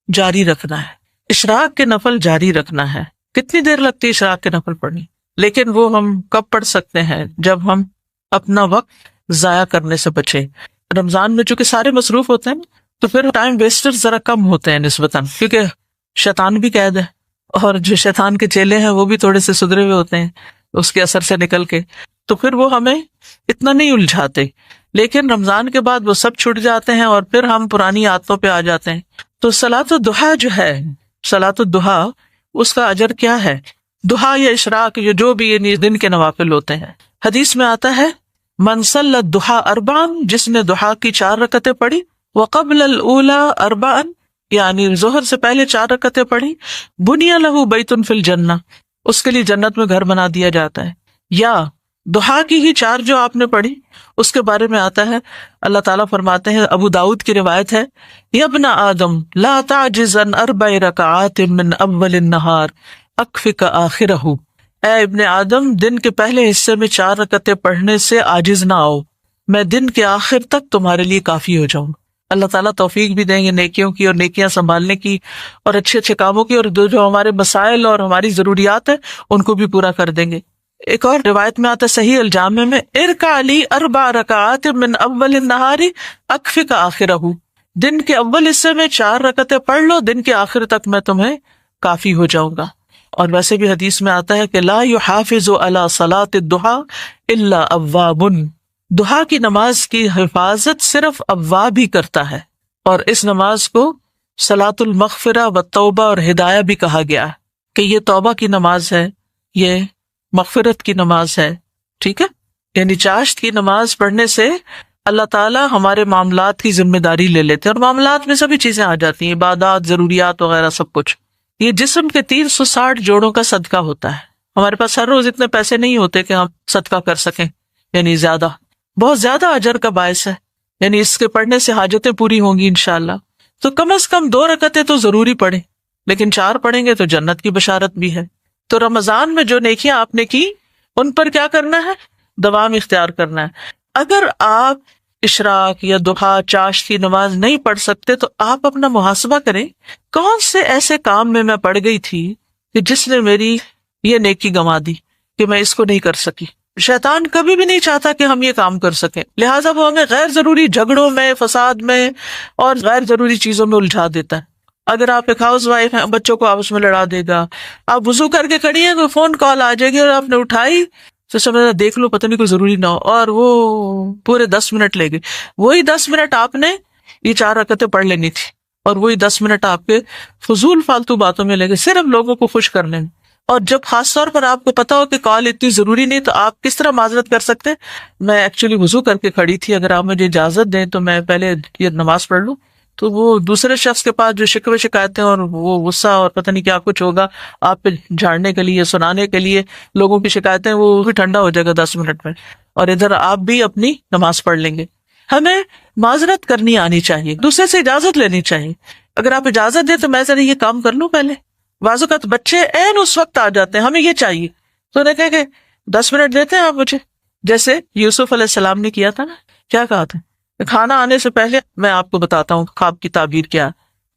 جاری رکھنا ہے. اشراق کے نفل جاری رکھنا ہے. کتنی دیر لگتی ہے اشراق کے نفل پڑھنی؟ لیکن وہ ہم کب پڑھ سکتے ہیں؟ جب ہم اپنا وقت ضائع کرنے سے بچیں. رمضان میں چونکہ سارے مصروف ہوتے ہیں تو پھر ٹائم ویسٹر ذرا کم ہوتے ہیں نسبتاً، کیونکہ شیطان بھی قید ہے، اور جو شیطان کے چیلے ہیں وہ بھی تھوڑے سے سدھرے ہوئے ہوتے ہیں اس کے اثر سے نکل کے، تو پھر وہ ہمیں اتنا نہیں الجھاتے. لیکن رمضان کے بعد وہ سب چھٹ جاتے ہیں اور پھر ہم پرانی عادتوں پہ آ جاتے ہیں. تو صلاۃ الضحیٰ جو ہے، صلاۃ الضحیٰ، اس کا اجر کیا ہے؟ ضحیٰ یا اشراق، جو بھی یہ دن کے نوافل ہوتے ہیں، حدیث میں آتا ہے من صلی الضحیٰ اربعا، جس نے ضحیٰ کی 4 رکعتیں پڑھی، وقبل الاولی اربعا، یعنی ظہر سے پہلے 4 رکعتیں پڑھی، بنی لہ بیت فی الجنہ، اس کے لیے جنت میں گھر بنا دیا جاتا ہے. یا ضحیٰ کی ہی 4 جو آپ نے پڑھی، اس کے بارے میں آتا ہے، اللہ تعالیٰ فرماتے ہیں، ابو داؤد کی روایت ہے، یا ابن آدم لا تعجز عن 4 رکعات من اول النہار اکفک آخرہ، اے ابن آدم دن کے پہلے حصے میں 4 رکعتیں پڑھنے سے عاجز نہ آؤ، میں دن کے آخر تک تمہارے لیے کافی ہو جاؤں. اللہ تعالیٰ توفیق بھی دیں گے نیکیوں کی اور نیکیاں سنبھالنے کی اور اچھے اچھے کاموں کی، اور جو ہمارے مسائل اور ہماری ضروریات ہیں ان کو بھی پورا کر دیں گے. ایک اور روایت میں آتا ہے صحیح الجامع میں، ارکع لی 4 رکعات من اول النہار اکفک آخرہ، دن کے اول حصے میں 4 رکعتیں پڑھ لو، دن کے آخر تک میں تمہیں کافی ہو جاؤں گا. اور ویسے بھی حدیث میں آتا ہے کہ لا یحافظ علی صلاۃ الضحیٰ الا اواب، ضحیٰ کی نماز کی حفاظت صرف اواب ہی کرتا ہے. اور اس نماز کو صلاۃ المغفرہ و توبہ اور ہدایہ بھی کہا گیا کہ یہ توبہ کی نماز ہے، یہ مغفرت کی نماز ہے، ٹھیک ہے، یعنی چاشت کی نماز پڑھنے سے اللہ تعالیٰ ہمارے معاملات کی ذمہ داری لے لیتے ہیں، اور معاملات میں سبھی چیزیں آ جاتی ہیں، عبادات، ضروریات وغیرہ سب کچھ۔ یہ جسم کے 360 جوڑوں کا صدقہ ہوتا ہے۔ ہمارے پاس ہر روز اتنے پیسے نہیں ہوتے کہ ہم صدقہ کر سکیں، یعنی زیادہ، بہت زیادہ اجر کا باعث ہے، یعنی اس کے پڑھنے سے حاجتیں پوری ہوں گی انشاءاللہ۔ تو کم از کم 2 رکعتیں تو ضروری پڑھیں، لیکن 4 پڑھیں گے تو جنت کی بشارت بھی ہے۔ تو رمضان میں جو نیکیاں آپ نے کی ان پر کیا کرنا ہے؟ دوام اختیار کرنا ہے۔ اگر آپ اشراق یا ضحیٰ، چاشت کی نماز نہیں پڑھ سکتے تو آپ اپنا محاسبہ کریں، کون سے ایسے کام میں پڑ گئی تھی کہ جس نے میری یہ نیکی گنوا دی کہ میں اس کو نہیں کر سکی۔ شیطان کبھی بھی نہیں چاہتا کہ ہم یہ کام کر سکیں، لہٰذا وہ ہمیں غیر ضروری جھگڑوں میں، فساد میں اور غیر ضروری چیزوں میں الجھا دیتا ہے۔ اگر آپ ایک ہاؤس وائف ہیں، بچوں کو آپس میں لڑا دے گا، آپ وضو کر کے کھڑی ہیں، کوئی فون کال آ جائے گی اور آپ نے اٹھائی تو سمجھنا دیکھ لو پتہ نہیں کوئی ضروری نہ ہو، اور وہ پورے 10 منٹ لے گئے۔ وہی 10 منٹ آپ نے یہ 4 رکعتیں پڑھ لینی تھی، اور وہی 10 منٹ آپ کے فضول فالتو باتوں میں لے گئے، صرف لوگوں کو خوش کرنے میں۔ اور جب خاص طور پر آپ کو پتا ہو کہ کال اتنی ضروری نہیں تو آپ کس طرح معذرت کر سکتے؟ میں ایکچولی وضو کر کے کھڑی تھی، اگر آپ مجھے اجازت دیں تو میں پہلے یہ نماز پڑھ لوں۔ تو وہ دوسرے شخص کے پاس جو شکوے شکایتیں اور وہ غصہ اور پتہ نہیں کیا کچھ ہوگا آپ پہ جھاڑنے کے لیے، سنانے کے لیے لوگوں کی شکایتیں، وہ بھی ٹھنڈا ہو جائے گا 10 منٹ میں، اور ادھر آپ بھی اپنی نماز پڑھ لیں گے۔ ہمیں معذرت کرنی آنی چاہیے، دوسرے سے اجازت لینی چاہیے۔ اگر آپ اجازت دیں تو میں ذرا یہ کام کر لوں پہلے۔ بعض اوقات بچے عین اس وقت آ جاتے ہیں، ہمیں یہ چاہیے، تو انہیں کہا کہ 10 منٹ دیتے ہیں آپ مجھے، جیسے یوسف علیہ السلام نے کیا تھا نا، کیا کہا تھا؟ کھانا آنے سے پہلے میں آپ کو بتاتا ہوں خواب کی تعبیر کیا۔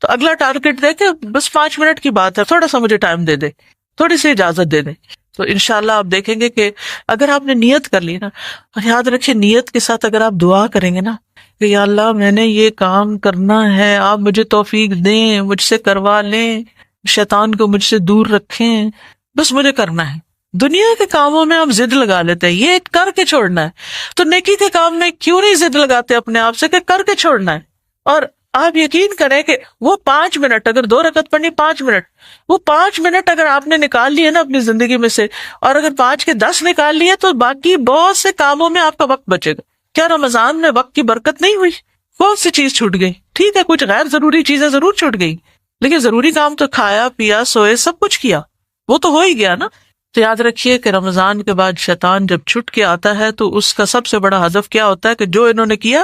تو اگلا ٹارگٹ دے کے بس 5 منٹ کی بات ہے، تھوڑا سا مجھے ٹائم دے دے، تھوڑی سی اجازت دے دیں، تو انشاءاللہ آپ دیکھیں گے کہ اگر آپ نے نیت کر لی نا، اور یاد رکھیں نیت کے ساتھ اگر آپ دعا کریں گے نا کہ یا اللہ میں نے یہ کام کرنا ہے، آپ مجھے توفیق دیں، مجھ سے کروا لیں، شیطان کو مجھ سے دور رکھیں، بس مجھے کرنا ہے۔ دنیا کے کاموں میں ہم ضد لگا لیتے ہیں، یہ کر کے چھوڑنا ہے، تو نیکی کے کام میں کیوں نہیں ضد لگاتے اپنے آپ سے کہ کر کے چھوڑنا ہے؟ اور آپ یقین کریں کہ وہ 5 منٹ، اگر 2 رکعت پڑھنی 5 منٹ، وہ 5 منٹ اگر آپ نے نکال لیے نا اپنی زندگی میں سے، اور اگر 5 کے 10 نکال لیے تو باقی بہت سے کاموں میں آپ کا وقت بچے گا۔ کیا رمضان میں وقت کی برکت نہیں ہوئی؟ کون سی چیز چھوٹ گئی؟ ٹھیک ہے کچھ غیر ضروری چیزیں ضرور چھوٹ گئی، لیکن ضروری کام تو کھایا پیا سوئے سب کچھ کیا، وہ تو ہو ہی گیا نا۔ تو یاد رکھیے کہ رمضان کے بعد شیطان جب چھٹ کے آتا ہے تو اس کا سب سے بڑا ہدف کیا ہوتا ہے کہ جو انہوں نے کیا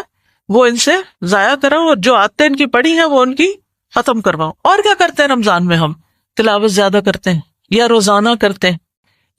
وہ ان سے ضائع کراؤں، اور جو عادتیں ان کی پڑی ہیں وہ ان کی ختم کرواؤں۔ اور کیا کرتے ہیں رمضان میں؟ ہم تلاوت زیادہ کرتے ہیں یا روزانہ کرتے ہیں،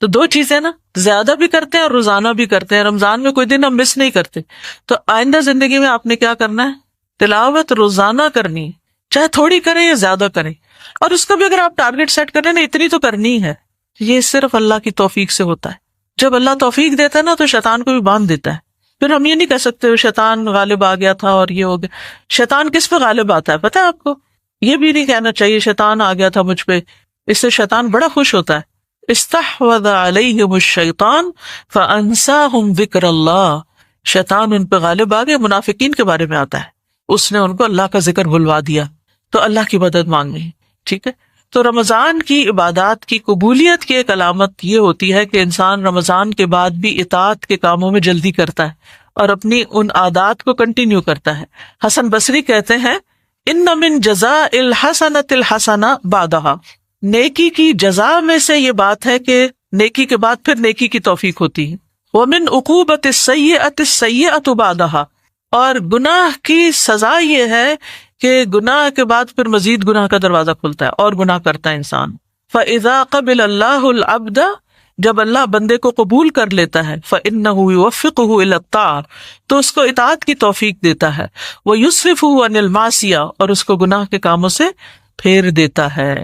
تو 2 چیزیں نا، زیادہ بھی کرتے ہیں اور روزانہ بھی کرتے ہیں۔ رمضان میں کوئی دن ہم مس نہیں کرتے۔ تو آئندہ زندگی میں آپ نے کیا کرنا ہے؟ تلاوت روزانہ کرنی، چاہے تھوڑی کریں یا زیادہ کریں، اور اس کا بھی اگر آپ ٹارگٹ سیٹ کریں نا اتنی تو کرنی ہے۔ یہ صرف اللہ کی توفیق سے ہوتا ہے۔ جب اللہ توفیق دیتا ہے نا تو شیطان کو بھی باندھ دیتا ہے۔ پھر ہم یہ نہیں کہہ سکتے شیطان غالب آ گیا تھا اور یہ ہو گیا۔ شیطان کس پہ غالب آتا ہے پتہ ہے آپ کو؟ یہ بھی نہیں کہنا چاہیے شیطان آ گیا تھا مجھ پہ، اس سے شیطان بڑا خوش ہوتا ہے۔ استحوذ علیہم الشیطان فانساہم ذکر اللہ، شیطان ان پہ غالب آ گیا۔ منافقین کے بارے میں آتا ہے، اس نے ان کو اللہ کا ذکر بھلوا دیا، تو اللہ کی مدد مانگنی، ٹھیک ہے۔ تو رمضان کی عبادات کی قبولیت کی ایک علامت یہ ہوتی ہے کہ انسان رمضان کے بعد بھی اطاعت کے کاموں میں جلدی کرتا ہے اور اپنی ان عادات کو کنٹینیو کرتا ہے۔ حسن بصری کہتے ہیں ان من جزاء الحسنۃ الحسنہ بعدہا، نیکی کی جزا میں سے یہ بات ہے کہ نیکی کے بعد پھر نیکی کی توفیق ہوتی ہے۔ ومن عقوبۃ السیئۃ السیئۃ بعدہا، اور گناہ کی سزا یہ ہے کہ گناہ کے بعد پھر مزید گناہ کا دروازہ کھلتا ہے اور گناہ کرتا ہے انسان۔ فَإِذَا قَبِلَ اللَّهُ الْعَبْدَ، جب اللہ بندے کو قبول کر لیتا ہے، فَإِنَّهُ يُوَفِّقُهُ إِلَى الطَّاعَةِ، تو اس کو اطاعت کی توفیق دیتا ہے، وَيُصْرِفُهُ عَنِ الْمَعْصِيَةِ، اور اس کو گناہ کے کاموں سے پھیر دیتا ہے۔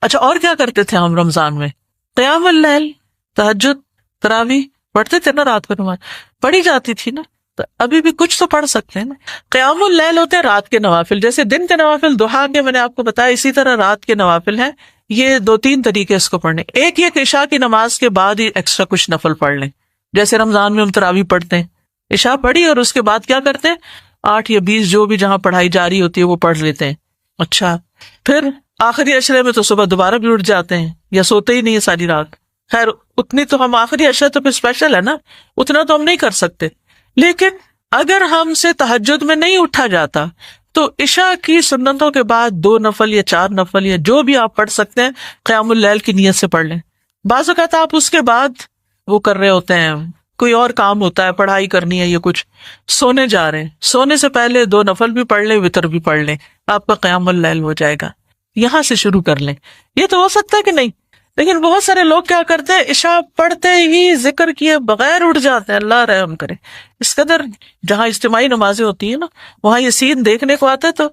اچھا اور کیا کرتے تھے ہم رمضان میں؟ قیام اللیل، تہجد، تراویح پڑھتے تھے نا، رات کو نماز پڑھی جاتی تھی نا، تو ابھی بھی کچھ تو پڑھ سکتے ہیں نا۔ قیام اللیل ہوتے ہیں رات کے نوافل، جیسے دن کے نوافل ضحیٰ کے میں نے آپ کو بتایا، اسی طرح رات کے نوافل ہیں۔ یہ 2-3 طریقے اس کو پڑھنے، ایک یہ کہ عشاء کی نماز کے بعد ہی ایکسٹرا کچھ نفل پڑھ لیں، جیسے رمضان میں ہم تراویح پڑھتے ہیں، عشاء پڑھی اور اس کے بعد کیا کرتے ہیں 8 یا 20 جو بھی جہاں پڑھائی جاری ہوتی ہے وہ پڑھ لیتے ہیں۔ اچھا پھر آخری عشرے میں تو صبح دوبارہ بھی اٹھ جاتے ہیں یا سوتے ہی نہیں ہے ساری رات۔ خیر اتنی تو ہم آخری عشاء تو پھر اسپیشل ہے نا، اتنا تو ہم نہیں کر سکتے. لیکن اگر ہم سے تہجد میں نہیں اٹھا جاتا تو عشاء کی سنتوں کے بعد 2 نفل یا 4 نفل یا جو بھی آپ پڑھ سکتے ہیں قیام اللیل کی نیت سے پڑھ لیں. بعض اوقات آپ اس کے بعد وہ کر رہے ہوتے ہیں، کوئی اور کام ہوتا ہے، پڑھائی کرنی ہے یا کچھ، سونے جا رہے ہیں، سونے سے پہلے 2 نفل بھی پڑھ لیں، وتر بھی پڑھ لیں، آپ کا قیام اللیل ہو جائے گا. یہاں سے شروع کر لیں. یہ تو ہو سکتا ہے کہ نہیں. لیکن بہت سارے لوگ کیا کرتے ہیں، عشاء پڑھتے ہی ذکر کیے بغیر اٹھ جاتے ہیں. اللہ رحم کرے. اس قدر جہاں اجتماعی نمازیں ہوتی ہیں نا، وہاں یہ سین دیکھنے کو آتا ہے تو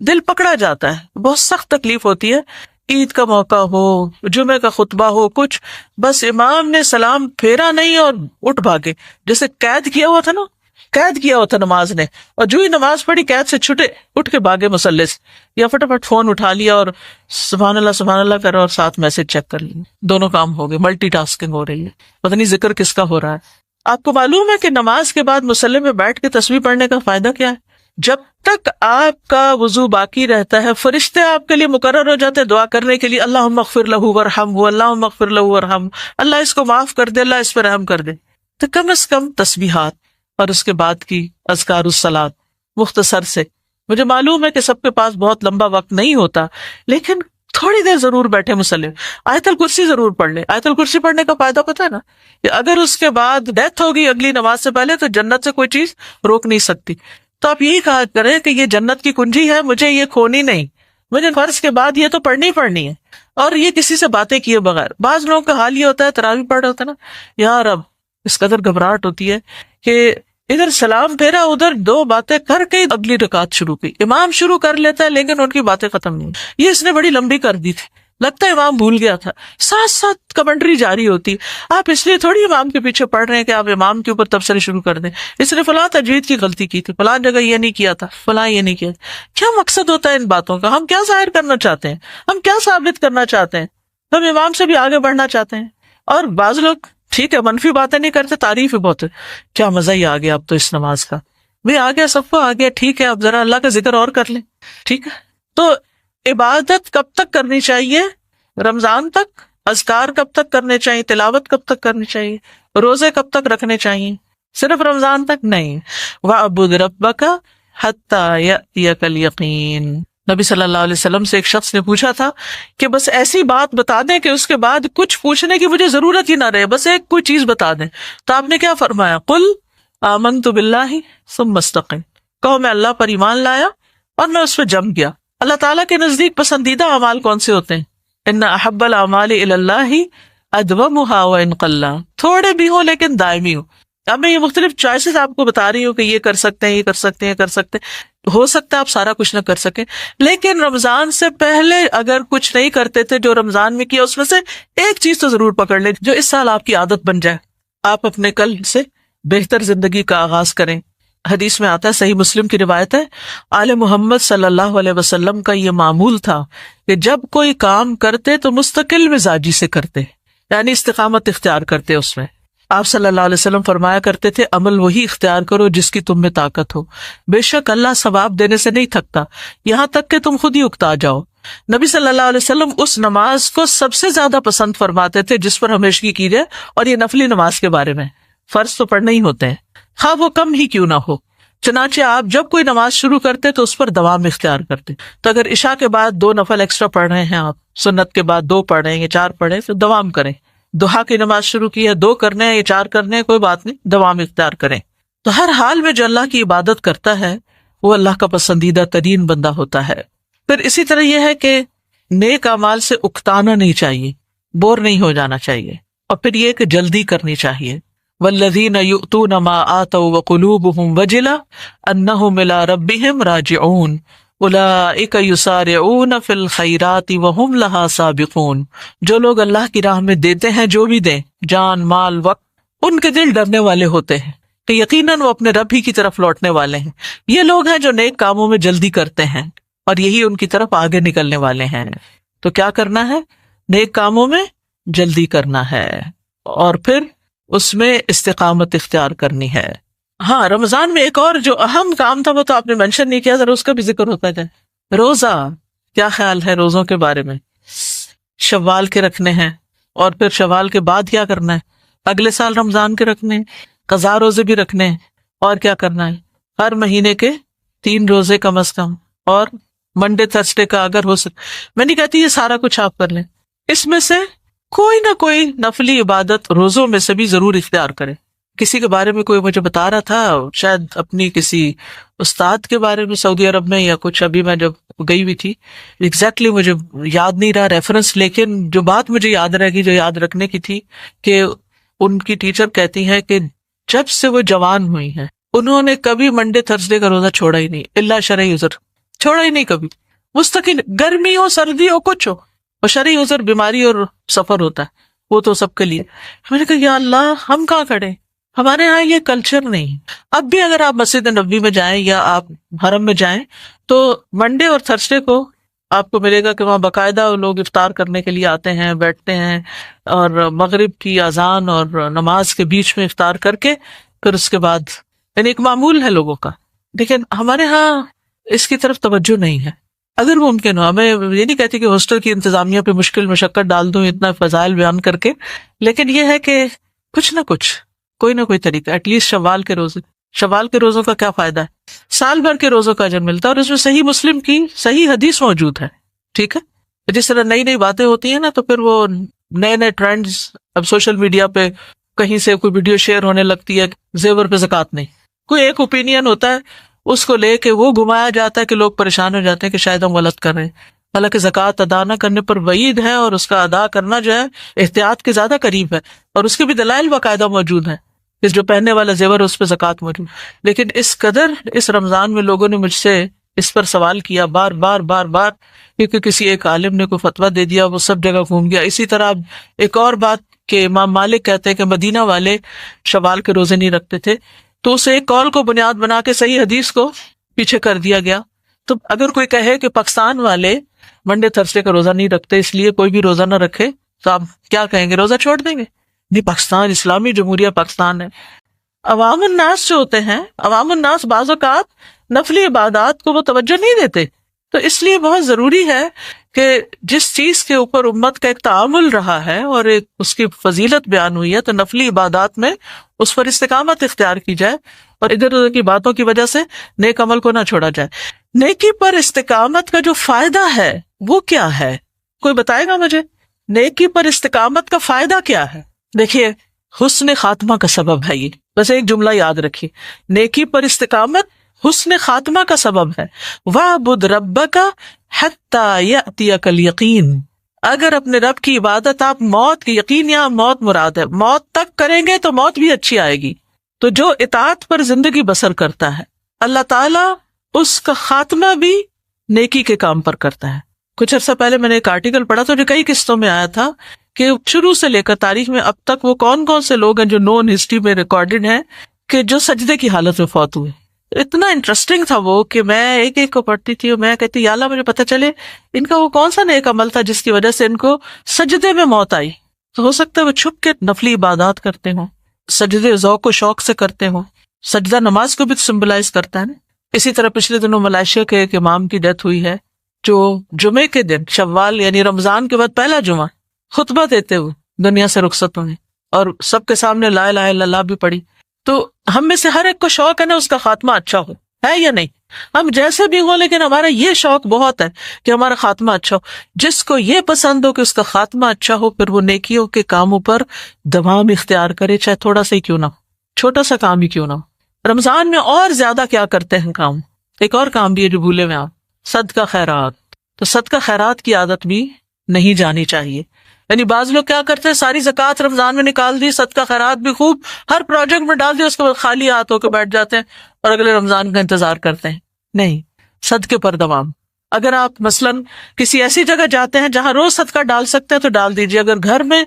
دل پکڑا جاتا ہے. بہت سخت تکلیف ہوتی ہے. عید کا موقع ہو، جمعے کا خطبہ ہو، کچھ بس امام نے سلام پھیرا نہیں اور اٹھ بھاگے، جیسے قید کیا ہوا تھا نا، قید کیا ہوا تھا نماز نے، اور جو ہی نماز پڑھی قید سے چھٹے، اٹھ کے بھاگے مصلی سے، یا فٹافٹ فون اٹھا لیا اور سبحان اللہ کرو اور ساتھ میسج چیک کر لیا. دونوں کام ہو گئے، ملٹی ٹاسکنگ ہو رہی ہے. پتہ نہیں ذکر کس کا ہو رہا ہے. آپ کو معلوم ہے کہ نماز کے بعد مصلی میں بیٹھ کے تسبیح پڑھنے کا فائدہ کیا ہے؟ جب تک آپ کا وضو باقی رہتا ہے، فرشتے آپ کے لیے مقرر ہو جاتے ہیں دعا کرنے کے لیے. اللہم اغفر لہ ورحمہ، اللہم اغفر لہ ورحمہ، اللہ اس کو معاف کر دے، اللہ اس پہ رحم کر دے. تو کم از کم تسبیحات اور اس کے بعد کی اذکار الصلاۃ مختصر سے. مجھے معلوم ہے کہ سب کے پاس بہت لمبا وقت نہیں ہوتا، لیکن تھوڑی دیر ضرور بیٹھے مصلی. آیت الکرسی ضرور پڑھ لیں. آیت الکرسی پڑھنے کا فائدہ پتہ ہے نا، کہ اگر اس کے بعد ڈیتھ ہوگی اگلی نماز سے پہلے تو جنت سے کوئی چیز روک نہیں سکتی. تو آپ یہی کہا کریں کہ یہ جنت کی کنجی ہے، مجھے یہ کھونی نہیں، مجھے فرض کے بعد یہ تو پڑھنی ہے. اور یہ کسی سے باتیں کیے بغیر. بعض لوگوں کا حال یہ ہوتا ہے، تراویح پڑھ رہے ہوتا ہے نا، یار اب اس قدر گھبراہٹ ہوتی ہے کہ ادھر سلام پھیرا، ادھر 2 باتیں کر کے اگلی رکعت شروع کی. امام شروع کر لیتا ہے لیکن ان کی باتیں ختم نہیں. یہ اس نے بڑی لمبی کر دی تھی، لگتا ہے امام بھول گیا تھا. ساتھ ساتھ کمنٹری جاری ہوتی. آپ اس لیے تھوڑی امام کے پیچھے پڑھ رہے ہیں کہ آپ امام کے اوپر تبصرے شروع کر دیں، اس نے فلاں تجوید کی غلطی کی تھی، فلاں جگہ یہ نہیں کیا تھا، فلاں یہ نہیں کیا تھا. کیا مقصد ہوتا ہے ان باتوں کا؟ ہم کیا ظاہر کرنا چاہتے ہیں؟ ہم کیا ثابت کرنا چاہتے ہیں؟ ہم امام سے بھی آگے بڑھنا چاہتے ہیں. اور بعض لوگ ٹھیک ہے منفی باتیں نہیں کرتے، تعریف ہے بہت، کیا مزہ ہی آ گیا اب تو اس نماز کا، بھی آ گیا سب کو آ گیا، ٹھیک ہے اب ذرا اللہ کا ذکر اور کر لیں. ٹھیک ہے، تو عبادت کب تک کرنی چاہیے؟ رمضان تک. اذکار کب تک کرنے چاہیے؟ تلاوت کب تک کرنی چاہیے؟ روزے کب تک رکھنے چاہیے؟ صرف رمضان تک نہیں. وَاعْبُدْ رَبَّكَ حَتَّى يَأْتِيَكَ الْيَقِينُ. نبی صلی اللہ علیہ وسلم سے ایک شخص نے پوچھا تھا کہ بس ایسی بات بتا دیں کہ اس کے بعد کچھ پوچھنے کی مجھے ضرورت ہی نہ رہے، بس ایک کوئی چیز بتا دیں. تو آپ نے کیا فرمایا؟ قُلْ آمَنْتُ بِاللَّهِ ثُمَّ اسْتَقِمْ. کہو میں اللہ پر ایمان لایا اور میں اس پہ جم گیا. اللہ تعالیٰ کے نزدیک پسندیدہ اعمال کون سے ہوتے ہیں؟ ان احب الاعمال الی اللہ ادومها وان قل. تھوڑے بھی ہو لیکن دائمی ہو. اب میں یہ مختلف چوائسز آپ کو بتا رہی ہوں کہ یہ کر سکتے ہیں، یہ کر سکتے ہیں، کر سکتے ہیں. ہو سکتا ہے آپ سارا کچھ نہ کر سکیں، لیکن رمضان سے پہلے اگر کچھ نہیں کرتے تھے جو رمضان میں کیا، اس میں سے ایک چیز تو ضرور پکڑ لیں جو اس سال آپ کی عادت بن جائے. آپ اپنے کل سے بہتر زندگی کا آغاز کریں. حدیث میں آتا ہے، صحیح مسلم کی روایت ہے، آل محمد صلی اللہ علیہ وسلم کا یہ معمول تھا کہ جب کوئی کام کرتے تو مستقل مزاجی سے کرتے، یعنی استقامت اختیار کرتے. اس میں آپ صلی اللہ علیہ وسلم فرمایا کرتے تھے، عمل وہی اختیار کرو جس کی تم میں طاقت ہو، بے شک اللہ ثواب دینے سے نہیں تھکتا یہاں تک کہ تم خود ہی اکتا جاؤ. نبی صلی اللہ علیہ وسلم اس نماز کو سب سے زیادہ پسند فرماتے تھے جس پر ہمیشگی کی جائے. اور یہ نفلی نماز کے بارے میں، فرض تو پڑھنے ہی ہوتے ہیں خواہ وہ کم ہی کیوں نہ ہو. چنانچہ آپ جب کوئی نماز شروع کرتے تو اس پر دوام اختیار کرتے. تو اگر عشاء کے بعد 2 نفل ایکسٹرا پڑھ رہے ہیں، آپ سنت کے بعد 2 پڑھ رہے ہیں یا 4 پڑھ رہے ہیں، تو دوام کریں. ضحیٰ کی نماز شروع کی ہے، 2 کرنے ہیں یا 4 کرنے ہیں، کوئی بات نہیں، دوام اختیار کریں. تو ہر حال میں جو اللہ کی عبادت کرتا ہے وہ اللہ کا پسندیدہ ترین بندہ ہوتا ہے. پھر اسی طرح یہ ہے کہ نیک اعمال سے اکتانا نہیں چاہیے، بور نہیں ہو جانا چاہیے. اور پھر یہ کہ جلدی کرنی چاہیے. والذین یؤتون ما آتوا وقلوبهم وجلة انہم الی ربہم راجعون اولئک یسارعون فی الخیرات وہم لہا سابقون. جو لوگ اللہ کی راہ میں دیتے ہیں، جو بھی دیں، جان، مال، وقت، ان کے دل ڈرنے والے ہوتے ہیں کہ یقیناً وہ اپنے رب ہی کی طرف لوٹنے والے ہیں. یہ لوگ ہیں جو نیک کاموں میں جلدی کرتے ہیں اور یہی ان کی طرف آگے نکلنے والے ہیں. تو کیا کرنا ہے؟ نیک کاموں میں جلدی کرنا ہے اور پھر اس میں استقامت اختیار کرنی ہے. ہاں، رمضان میں ایک اور جو اہم کام تھا وہ تو آپ نے مینشن نہیں کیا، ذرا اس کا بھی ذکر ہوتا جائے. روزہ. کیا خیال ہے روزوں کے بارے میں؟ شوال کے رکھنے ہیں، اور پھر شوال کے بعد کیا کرنا ہے؟ اگلے سال رمضان کے رکھنے ہیں، قضا روزے بھی رکھنے ہیں، اور کیا کرنا ہے؟ ہر مہینے کے 3 روزے کم از کم، اور منڈے تھرسڈے کا اگر ہو سکے. میں نہیں کہتی یہ سارا کچھ آپ کر لیں، اس میں سے کوئی نہ کوئی نفلی عبادت روزوں میں سے بھی ضرور اختیار کریں. کسی کے بارے میں کوئی مجھے بتا رہا تھا، شاید اپنی کسی استاد کے بارے میں سعودی عرب میں یا کچھ، ابھی میں جب گئی ہوئی تھی ایگزیکٹلی مجھے یاد نہیں رہا ریفرنس، لیکن جو بات مجھے یاد رہے گی، جو یاد رکھنے کی تھی، کہ ان کی ٹیچر کہتی ہیں کہ جب سے وہ جوان ہوئی ہیں انہوں نے کبھی منڈے تھرسڈے کا روزہ چھوڑا ہی نہیں، الا شرعی عذر، چھوڑا ہی نہیں کبھی، مستقل، گرمی ہو سردی ہو کچھ ہو، اور شرعی عذر بیماری اور سفر ہوتا ہے، وہ تو سب کے لیے. میں نے کہا یا اللہ ہم کہاں کھڑے، ہمارے ہاں یہ کلچر نہیں. اب بھی اگر آپ مسجد نبوی میں جائیں یا آپ حرم میں جائیں تو منڈے اور تھرسڈے کو آپ کو ملے گا کہ وہاں باقاعدہ لوگ افطار کرنے کے لیے آتے ہیں، بیٹھتے ہیں، اور مغرب کی اذان اور نماز کے بیچ میں افطار کر کے پھر اس کے بعد، یعنی ایک معمول ہے لوگوں کا. لیکن ہمارے ہاں اس کی طرف توجہ نہیں ہے. اگر ممکن ہو، میں یہ نہیں کہتی کہ ہاسٹل کی انتظامیہ پہ مشکل مشقت ڈال دوں اتنا فضائل بیان کر کے، لیکن یہ ہے کہ کچھ نہ کچھ، کوئی نہ کوئی طریقہ، ایٹ لیسٹ شوال کے روزے، شوال کے روزوں کا کیا فائدہ ہے؟ سال بھر کے روزوں کا اجر ملتا ہے، اور اس میں صحیح مسلم کی صحیح حدیث موجود ہے. ٹھیک ہے، جس طرح نئی نئی باتیں ہوتی ہیں نا، تو پھر وہ نئے نئے ٹرینڈز، اب سوشل میڈیا پہ کہیں سے کوئی ویڈیو شیئر ہونے لگتی ہے، زیور پہ زکوٰۃ نہیں، کوئی ایک اوپینین ہوتا ہے اس کو لے کے وہ گھمایا جاتا ہے کہ لوگ پریشان ہو جاتے ہیں کہ شاید ہم غلط کر رہے ہیں، حالانکہ زکوٰۃ ادا نہ کرنے پر وعید ہے، اور اس کا ادا کرنا جو ہے احتیاط کے زیادہ قریب ہے، اور اس کے بھی دلائل باقاعدہ موجود ہیں، اس جو پہننے والا زیور اس پہ زکوٰۃ موجود. لیکن اس قدر اس رمضان میں لوگوں نے مجھ سے اس پر سوال کیا بار بار بار بار، کیونکہ کسی ایک عالم نے کوئی فتویٰ دے دیا، وہ سب جگہ گھوم گیا. اسی طرح ایک اور بات کہ امام مالک کہتے ہیں کہ مدینہ والے شوال کے روزے نہیں رکھتے تھے، تو اسے ایک قول کو بنیاد بنا کے صحیح حدیث کو پیچھے کر دیا گیا. تو اگر کوئی کہے کہ پاکستان والے منڈے تھرسڈے کا روزہ نہیں رکھتے اس لیے کوئی بھی روزہ نہ رکھے، تو آپ کیا کہیں گے؟ روزہ چھوڑ دیں گے؟ نہیں، پاکستان اسلامی جمہوریہ پاکستان ہے. عوام الناس جو ہوتے ہیں، عوام الناس بعض اوقات نفلی عبادات کو وہ توجہ نہیں دیتے. تو اس لیے بہت ضروری ہے کہ جس چیز کے اوپر امت کا ایک تعامل رہا ہے اور ایک اس کی فضیلت بیان ہوئی ہے، تو نفلی عبادات میں اس پر استقامت اختیار کی جائے، اور ادھر ادھر کی باتوں کی وجہ سے نیک عمل کو نہ چھوڑا جائے. نیکی پر استقامت کا جو فائدہ ہے وہ کیا ہے؟ کوئی بتائے گا مجھے؟ نیکی پر استقامت کا فائدہ کیا ہے؟ دیکھیے، حسن خاتمہ کا سبب ہے یہ. بس ایک جملہ یاد رکھیے، نیکی پر استقامت حسن خاتمہ کا سبب ہے. وَاعْبُدْ رَبَّكَ حَتَّى يَأْتِيَكَ الْيَقِينُ. اگر اپنے رب کی عبادت آپ موت کی، یقین یہاں موت مراد ہے، موت تک کریں گے تو موت بھی اچھی آئے گی. تو جو اطاعت پر زندگی بسر کرتا ہے، اللہ تعالیٰ اس کا خاتمہ بھی نیکی کے کام پر کرتا ہے. کچھ عرصہ پہلے میں نے ایک آرٹیکل پڑھا تھا جو کئی قسطوں میں آیا تھا کہ شروع سے لے کر تاریخ میں اب تک وہ کون کون سے لوگ ہیں جو نون ہسٹری میں ریکارڈڈ ہیں کہ جو سجدے کی حالت میں فوت ہوئے. اتنا انٹرسٹنگ تھا وہ کہ میں ایک ایک کو پڑھتی تھی اور میں کہتی یا اللہ مجھے پتہ چلے ان کا وہ کون سا نیک عمل تھا جس کی وجہ سے ان کو سجدے میں موت آئی. تو ہو سکتا ہے وہ چھپ کے نفلی عبادات کرتے ہوں، سجدے ذوق و شوق سے کرتے ہوں. سجدہ نماز کو بھی سمبلائز کرتا ہے نا. اسی طرح پچھلے دنوں ملائیشیا کے ایک امام کی ڈیتھ ہوئی ہے جو جمعے کے دن شوال یعنی رمضان کے بعد پہلا جمعہ خطبہ دیتے ہوئے دنیا سے رخصت ہوئے اور سب کے سامنے لا الہ الا اللہ بھی پڑھی. تو ہم میں سے ہر ایک کو شوق ہے نا اس کا خاتمہ اچھا ہو، ہے یا نہیں؟ ہم جیسے بھی ہوں، لیکن ہمارا یہ شوق بہت ہے کہ ہمارا خاتمہ اچھا ہو. جس کو یہ پسند ہو کہ اس کا خاتمہ اچھا ہو، پھر وہ نیکیوں کے کاموں پر دوام اختیار کرے، چاہے تھوڑا سا ہی کیوں نہ ہو، چھوٹا سا کام ہی کیوں نہ ہو. رمضان میں اور زیادہ کیا کرتے ہیں کام، ایک اور کام بھی ہے جو بھولے ہوئے آپ، صدقہ خیرات. تو صدقہ خیرات کی عادت بھی نہیں جانی چاہیے. یعنی بعض لوگ کیا کرتے ہیں، ساری زکوٰۃ رمضان میں نکال دی، صدقہ خیرات بھی خوب ہر پروجیکٹ میں ڈال دیا، اس کے بعد خالی ہاتھ ہو کے بیٹھ جاتے ہیں اور اگلے رمضان کا انتظار کرتے ہیں. نہیں، صدقے پر دوام. اگر آپ مثلاً کسی ایسی جگہ جاتے ہیں جہاں روز صدقہ ڈال سکتے ہیں تو ڈال دیجیے. اگر گھر میں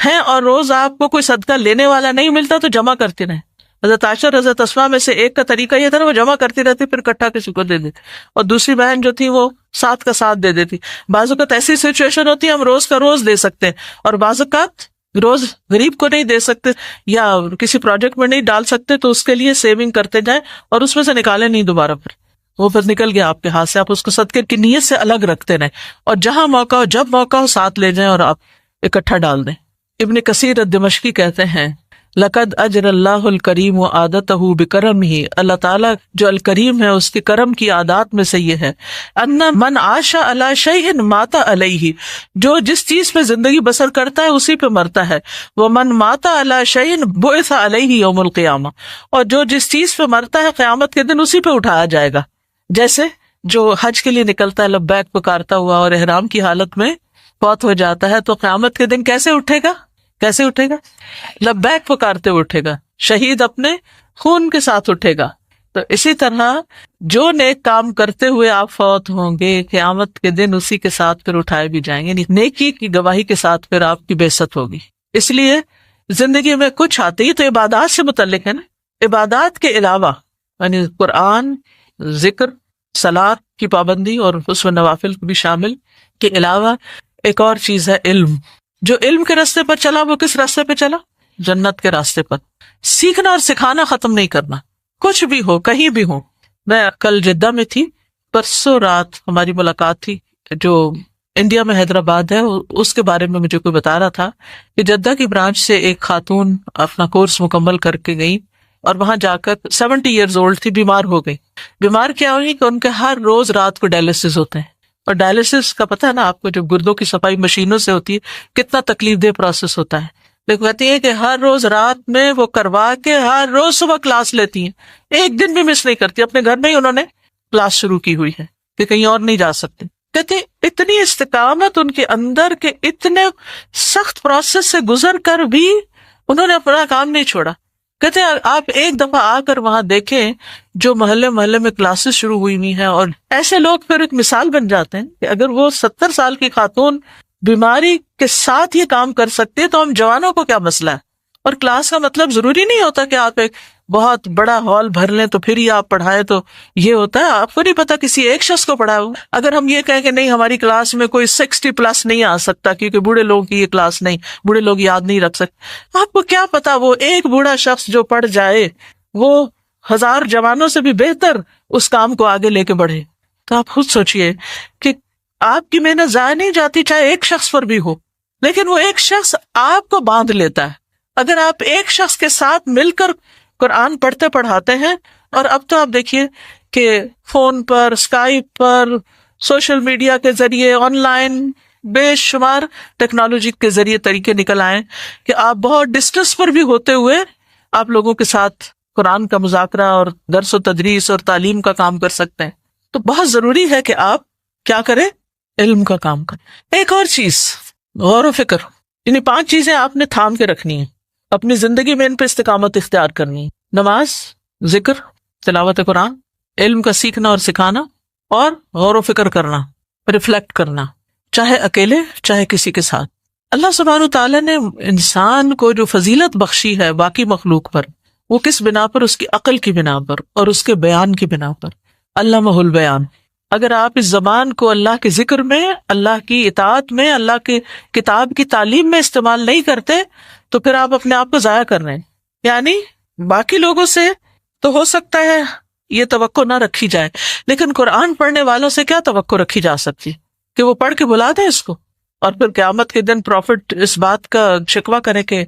ہیں اور روز آپ کو کوئی صدقہ لینے والا نہیں ملتا تو جمع کرتے رہیں. حضرت عائشہ حضرت اسماء میں سے ایک کا طریقہ یہ تھا نا، وہ جمع کرتی رہتی پھر اکٹھا کسی کو دے دیتی، اور دوسری بہن جو تھی وہ ساتھ کا ساتھ دے دیتی. بعض اوقات ایسی سچویشن ہوتی ہے ہم روز کا روز دے سکتے ہیں اور بعض اوقات روز غریب کو نہیں دے سکتے یا کسی پروجیکٹ میں نہیں ڈال سکتے، تو اس کے لیے سیونگ کرتے جائیں اور اس میں سے نکالیں نہیں دوبارہ. وہ پھر نکل گیا آپ کے ہاتھ سے، آپ اس کو صدقے کی نیت سے الگ رکھتے رہیں اور جہاں موقع ہو جب موقع ہو ساتھ لے جائیں اور آپ اکٹھا ڈال دیں. ابن کثیر الدمشقی کہتے ہیں لقد اجر اللہ الکریم عادتہ بکرمہ، اللہ تعالیٰ جو الکریم ہے اس کے کرم کی عادات میں سے یہ ہے ان من عاش علی شیء مات علیہ، جو جس چیز پہ زندگی بسر کرتا ہے اسی پہ مرتا ہے، ومن مات علی شیء بعث علیہ یوم القیامہ، اور جو جس چیز پہ مرتا ہے قیامت کے دن اسی پہ اٹھایا جائے گا۔ جیسے جو حج کے لیے نکلتا ہے لبیک پکارتا ہوا اور احرام کی حالت میں فوت ہو جاتا ہے تو قیامت کے دن کیسے اٹھے گا؟ کیسے اٹھے گا؟ لبیک پکارتے ہوئے اٹھے گا، شہید اپنے خون کے ساتھ اٹھے گا۔ تو اسی طرح جو نیک کام کرتے ہوئے آپ فوت ہوں گے قیامت کے دن اسی کے ساتھ پھر اٹھائے بھی جائیں گے، یعنی نیکی کی گواہی کے ساتھ پھر آپ کی بعثت ہوگی۔ اس لیے زندگی میں کچھ آتے ہی تو عبادات سے متعلق ہے نا، عبادات کے علاوہ یعنی قرآن، ذکر، صلاۃ کی پابندی اور اس میں نوافل بھی شامل کے علاوہ ایک اور چیز ہے علم۔ جو علم کے راستے پر چلا وہ کس راستے پہ چلا؟ جنت کے راستے پر۔ سیکھنا اور سکھانا ختم نہیں کرنا، کچھ بھی ہو کہیں بھی ہو۔ میں کل جدہ میں تھی، پرسوں رات ہماری ملاقات تھی، جو انڈیا میں حیدرآباد ہے اس کے بارے میں مجھے کوئی بتا رہا تھا کہ جدہ کی برانچ سے ایک خاتون اپنا کورس مکمل کر کے گئی اور وہاں جا کر 70 ایئرز اولڈ تھی، بیمار ہو گئی۔ بیمار کیا ہوئی کہ ان کے ہر روز رات کو ڈائلسس ہوتے ہیں، اور ڈائلسس کا پتہ ہے نا آپ کو، جب گردوں کی صفائی مشینوں سے ہوتی ہے کتنا تکلیف دہ پروسیس ہوتا ہے، لیکن کہتی ہیں کہ ہر روز رات میں وہ کروا کے ہر روز صبح کلاس لیتی ہیں، ایک دن بھی مس نہیں کرتی۔ اپنے گھر میں ہی انہوں نے کلاس شروع کی ہوئی ہے کہ کہیں اور نہیں جا سکتے۔ کہتے اتنی استقامت ان کے اندر کہ اتنے سخت پروسیس سے گزر کر بھی انہوں نے اپنا کام نہیں چھوڑا۔ کہتے ہیں آپ ایک دفعہ آ کر وہاں دیکھیں جو محلے محلے میں کلاسز شروع ہوئی ہوئی ہیں، اور ایسے لوگ پھر ایک مثال بن جاتے ہیں کہ اگر وہ 70 سال کی خاتون بیماری کے ساتھ یہ کام کر سکتے ہیں تو ہم جوانوں کو کیا مسئلہ ہے۔ اور کلاس کا مطلب ضروری نہیں ہوتا کہ آپ ایک بہت بڑا ہال بھر لیں تو پھر ہی آپ پڑھائیں، تو یہ ہوتا ہے آپ کو نہیں پتا کسی ایک شخص کو پڑھاؤ۔ اگر ہم یہ کہیں کہ نہیں ہماری کلاس میں کوئی 60+ نہیں آ سکتا کیونکہ بوڑھے لوگوں کی یہ کلاس نہیں، بوڑھے لوگ یاد نہیں رکھ سکتے، آپ کو کیا پتا وہ ایک بوڑھا شخص جو پڑھ جائے وہ 1000 جوانوں سے بھی بہتر اس کام کو آگے لے کے بڑھے۔ تو آپ خود سوچئے کہ آپ کی محنت ضائع نہیں جاتی چاہے ایک شخص پر بھی ہو، لیکن وہ ایک شخص آپ کو باندھ لیتا ہے۔ اگر آپ ایک شخص کے ساتھ مل کر قرآن پڑھتے پڑھاتے ہیں، اور اب تو آپ دیکھیے کہ فون پر، اسکائپ پر، سوشل میڈیا کے ذریعے، آن لائن بے شمار ٹیکنالوجی کے ذریعے طریقے نکل آئے کہ آپ بہت ڈسٹنس پر بھی ہوتے ہوئے آپ لوگوں کے ساتھ قرآن کا مذاکرہ اور درس و تدریس اور تعلیم کا کام کر سکتے ہیں۔ تو بہت ضروری ہے کہ آپ کیا کریں؟ علم کا کام کریں۔ ایک اور چیز غور و فکر، یعنی 5 چیزیں آپ نے تھام کے رکھنی ہیں اپنی زندگی میں، ان پہ استقامت اختیار کرنی ہے: نماز، ذکر، تلاوت قرآن، علم کا سیکھنا اور سکھانا، اور غور و فکر کرنا، ریفلیکٹ کرنا، چاہے اکیلے چاہے کسی کے ساتھ۔ اللہ سبحانہ تعالیٰ نے انسان کو جو فضیلت بخشی ہے باقی مخلوق پر، وہ کس بنا پر؟ اس کی عقل کی بنا پر اور اس کے بیان کی بنا پر۔ علمہ البیان۔ اگر آپ اس زبان کو اللہ کے ذکر میں، اللہ کی اطاعت میں، اللہ کے کتاب کی تعلیم میں استعمال نہیں کرتے تو پھر آپ اپنے آپ کو ضائع کر رہے ہیں۔ یعنی باقی لوگوں سے تو ہو سکتا ہے یہ توقع نہ رکھی جائے، لیکن قرآن پڑھنے والوں سے کیا توقع رکھی جا سکتی کہ وہ پڑھ کے بلا دیں اس کو، اور پھر قیامت کے دن پروفٹ اس بات کا شکوہ کرے کہ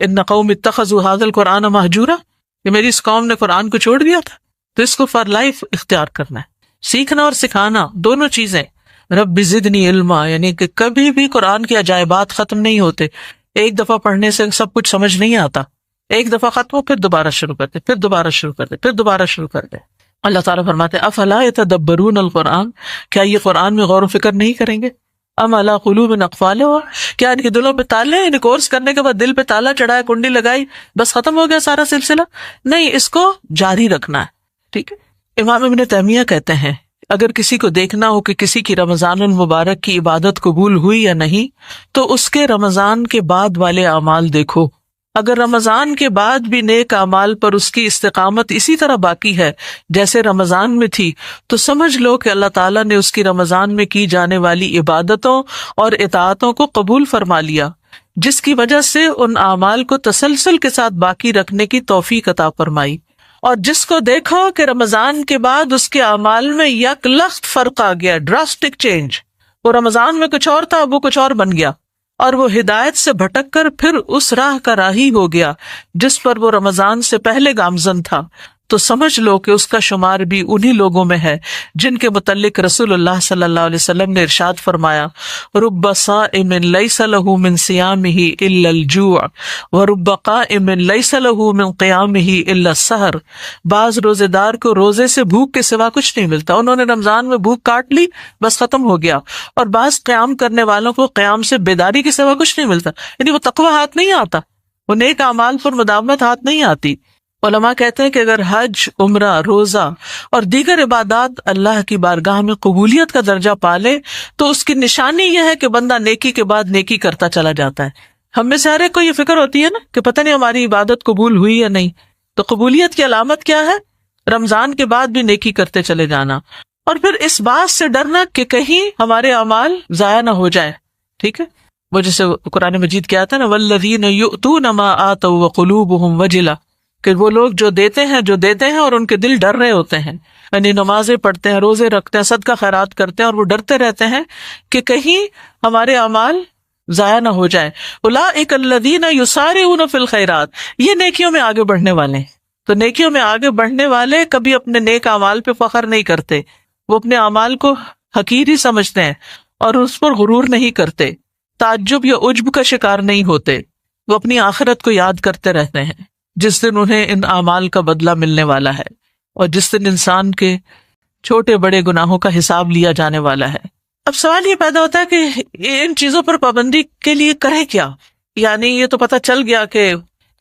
ان قوم اتخذوا ھذا القرآن مہجورا، کہ میری اس قوم نے قرآن کو چھوڑ دیا تھا۔ تو اس کو فار لائف اختیار کرنا ہے۔ سیکھنا اور سکھانا دونوں چیزیں۔ رب زدنی علما، یعنی کہ کبھی بھی قرآن کے عجائبات ختم نہیں ہوتے۔ ایک دفعہ پڑھنے سے سب کچھ سمجھ نہیں آتا، ایک دفعہ ختم ہو پھر دوبارہ شروع کرتے، پھر دوبارہ شروع کرتے، پھر دوبارہ شروع کرتے۔ اللہ تعالیٰ فرماتے ہیں افلا یتدبرون القرآن، کیا یہ قرآن میں غور و فکر نہیں کریں گے؟ ام علی قلوب اقفالها، کیا ان کے دلوں پہ تالے، ان کورس کرنے کے بعد دل پہ تالا چڑھایا، کنڈی لگائی، بس ختم ہو گیا سارا سلسلہ؟ نہیں، اس کو جاری رکھنا ہے۔ ٹھیک ہے۔ امام ابن تیمیہ کہتے ہیں اگر کسی کو دیکھنا ہو کہ کسی کی رمضان المبارک کی عبادت قبول ہوئی یا نہیں تو اس کے رمضان کے بعد والے اعمال دیکھو۔ اگر رمضان کے بعد بھی نیک اعمال پر اس کی استقامت اسی طرح باقی ہے جیسے رمضان میں تھی تو سمجھ لو کہ اللہ تعالیٰ نے اس کی رمضان میں کی جانے والی عبادتوں اور اطاعتوں کو قبول فرما لیا، جس کی وجہ سے ان اعمال کو تسلسل کے ساتھ باقی رکھنے کی توفیق عطا فرمائی۔ اور جس کو دیکھو کہ رمضان کے بعد اس کے اعمال میں یک لخت فرق آ گیا، ڈراسٹک چینج، وہ رمضان میں کچھ اور تھا وہ کچھ اور بن گیا، اور وہ ہدایت سے بھٹک کر پھر اس راہ کا راہی ہو گیا جس پر وہ رمضان سے پہلے گامزن تھا، تو سمجھ لو کہ اس کا شمار بھی انہی لوگوں میں ہے جن کے متعلق رسول اللہ صلی اللہ علیہ وسلم نے ارشاد فرمایا، رب صائم لیس له من صیامہ الا الجوع ورب قائم لیس له من قیامہ الا السحر، بعض روزے دار کو روزے سے بھوک کے سوا کچھ نہیں ملتا، انہوں نے رمضان میں بھوک کاٹ لی بس ختم ہو گیا، اور بعض قیام کرنے والوں کو قیام سے بیداری کے سوا کچھ نہیں ملتا، یعنی وہ تقوی ہاتھ نہیں آتا، وہ نیک اعمال پر مداومت ہاتھ نہیں آتی۔ علماء کہتے ہیں کہ اگر حج، عمرہ، روزہ اور دیگر عبادات اللہ کی بارگاہ میں قبولیت کا درجہ پالے تو اس کی نشانی یہ ہے کہ بندہ نیکی کے بعد نیکی کرتا چلا جاتا ہے۔ ہم میں سے ہر ایک کو یہ فکر ہوتی ہے نا کہ پتہ نہیں ہماری عبادت قبول ہوئی یا نہیں، تو قبولیت کی علامت کیا ہے؟ رمضان کے بعد بھی نیکی کرتے چلے جانا، اور پھر اس بات سے ڈرنا کہ کہیں ہمارے اعمال ضائع نہ ہو جائے۔ ٹھیک ہے، وہ جیسے قرآن مجید کیا آتا ہے نا، والذین یؤتون ما آتوا وقلوبہم وجلہ، کہ وہ لوگ جو دیتے ہیں اور ان کے دل ڈر رہے ہوتے ہیں، یعنی نمازیں پڑھتے ہیں، روزے رکھتے ہیں، صدقہ خیرات کرتے ہیں، اور وہ ڈرتے رہتے ہیں کہ کہیں ہمارے اعمال ضائع نہ ہو جائے۔ اولئک الذین یسارعون فی الخیرات، یہ نیکیوں میں آگے بڑھنے والے ہیں۔ تو نیکیوں میں آگے بڑھنے والے کبھی اپنے نیک اعمال پہ فخر نہیں کرتے، وہ اپنے اعمال کو حقیر ہی سمجھتے ہیں اور اس پر غرور نہیں کرتے، تعجب یا عجب کا شکار نہیں ہوتے، وہ اپنی آخرت کو یاد کرتے رہتے ہیں جس دن انہیں ان اعمال کا بدلہ ملنے والا ہے، اور جس دن انسان کے چھوٹے بڑے گناہوں کا حساب لیا جانے والا ہے۔ اب سوال یہ پیدا ہوتا ہے کہ ان چیزوں پر پابندی کے لیے کریں کیا؟ یعنی یہ تو پتہ چل گیا کہ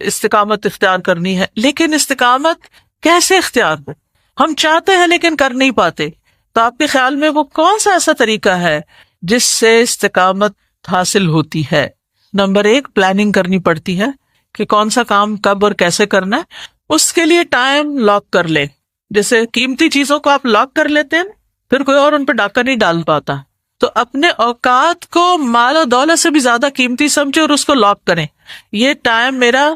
استقامت اختیار کرنی ہے، لیکن استقامت کیسے اختیار ہو؟ ہم چاہتے ہیں لیکن کر نہیں پاتے، تو آپ کے خیال میں وہ کون سا ایسا طریقہ ہے جس سے استقامت حاصل ہوتی ہے؟ نمبر 1، پلاننگ کرنی پڑتی ہے کہ کون سا کام کب اور کیسے کرنا ہے، اس کے لیے ٹائم لاک کر لیں۔ جیسے قیمتی چیزوں کو آپ لاک کر لیتے ہیں، پھر کوئی اور ان پہ ڈاکہ نہیں ڈال پاتا، تو اپنے اوقات کو مال و دولت سے بھی زیادہ قیمتی سمجھے اور اس کو لاک کریں۔ یہ ٹائم میرا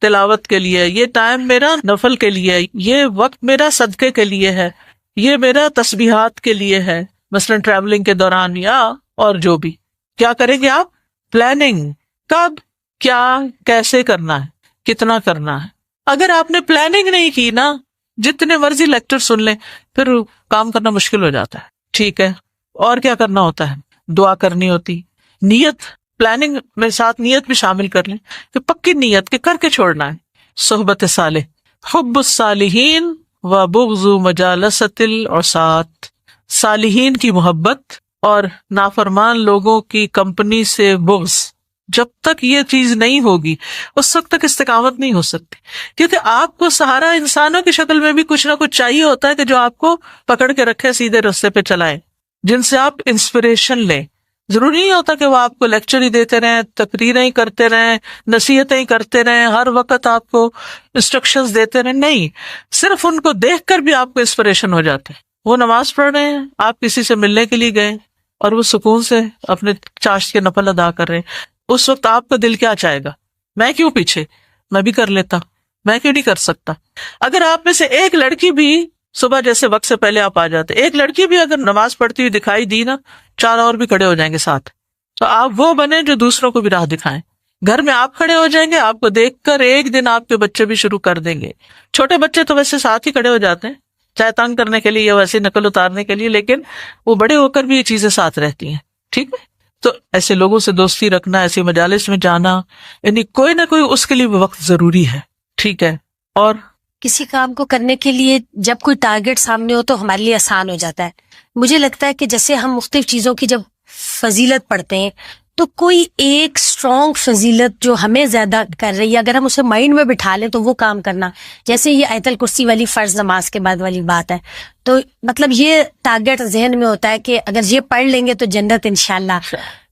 تلاوت کے لیے، یہ ٹائم میرا نفل کے لیے، یہ وقت میرا صدقے کے لیے ہے، یہ میرا تسبیحات کے لیے ہے، مثلا ٹریولنگ کے دوران یا اور جو بھی۔ کیا کریں گے آپ؟ پلاننگ، کب، کیا، کیسے کرنا ہے، کتنا کرنا ہے۔ اگر آپ نے پلاننگ نہیں کی نا، جتنے مرضی لیکچر سن لیں، پھر کام کرنا مشکل ہو جاتا ہے۔ ٹھیک ہے، اور کیا کرنا ہوتا ہے؟ دعا کرنی ہوتی، نیت، پلاننگ میں ساتھ نیت بھی شامل کر لیں کہ پکی نیت کہ کر کے چھوڑنا ہے۔ صحبت صالح، حب الصالحین و بغض مجالست العصاة، صالحین کی محبت اور نافرمان لوگوں کی کمپنی سے بغض۔ جب تک یہ چیز نہیں ہوگی اس وقت تک استقامت نہیں ہو سکتی، کیونکہ آپ کو سہارا انسانوں کی شکل میں بھی کچھ نہ کچھ چاہیے ہوتا ہے کہ جو آپ کو پکڑ کے رکھے، سیدھے راستے پہ چلائے، جن سے آپ انسپریشن لیں۔ ضروری نہیں ہوتا کہ وہ آپ کو لیکچر ہی دیتے رہیں، تقریریں ہی کرتے رہیں، نصیحتیں ہی کرتے رہیں، ہر وقت آپ کو انسٹرکشنز دیتے رہیں، نہیں، صرف ان کو دیکھ کر بھی آپ کو انسپریشن ہو جاتے ہیں۔ وہ نماز پڑھ رہے ہیں، آپ کسی سے ملنے کے لیے گئے اور وہ سکون سے اپنے چاشت کے نفل ادا کر رہے ہیں، اس وقت آپ کا دل کیا چاہے گا؟ میں کیوں پیچھے، میں بھی کر لیتا، میں کیوں نہیں کر سکتا؟ اگر آپ میں سے ایک لڑکی بھی صبح جیسے وقت سے پہلے آپ آ جاتے، ایک لڑکی بھی اگر نماز پڑھتی ہوئی دکھائی دی نا، 4 اور بھی کھڑے ہو جائیں گے ساتھ، تو آپ وہ بنے جو دوسروں کو بھی راہ دکھائیں۔ گھر میں آپ کھڑے ہو جائیں گے، آپ کو دیکھ کر ایک دن آپ کے بچے بھی شروع کر دیں گے۔ چھوٹے بچے تو ویسے ساتھ ہی کھڑے ہو جاتے ہیں، چاہے تنگ کرنے کے لیے یا ویسے نقل اتارنے کے لیے، لیکن وہ بڑے ہو کر بھی یہ چیزیں ساتھ رہتی ہیں۔ ٹھیک ہے، تو ایسے لوگوں سے دوستی رکھنا، ایسے مجالس میں جانا، یعنی کوئی نہ کوئی اس کے لیے وقت ضروری ہے۔ ٹھیک ہے، اور کسی کام کو کرنے کے لیے جب کوئی ٹارگٹ سامنے ہو تو ہمارے لیے آسان ہو جاتا ہے۔ مجھے لگتا ہے کہ جیسے ہم مختلف چیزوں کی جب فضیلت پڑھتے ہیں تو کوئی ایک اسٹرانگ فضیلت جو ہمیں زیادہ کر رہی ہے، اگر ہم اسے مائنڈ میں بٹھا لیں تو وہ کام کرنا، جیسے یہ آیت الکرسی والی فرض نماز کے بعد والی بات ہے، تو مطلب یہ ٹارگٹ ذہن میں ہوتا ہے کہ اگر یہ پڑھ لیں گے تو جنت انشاءاللہ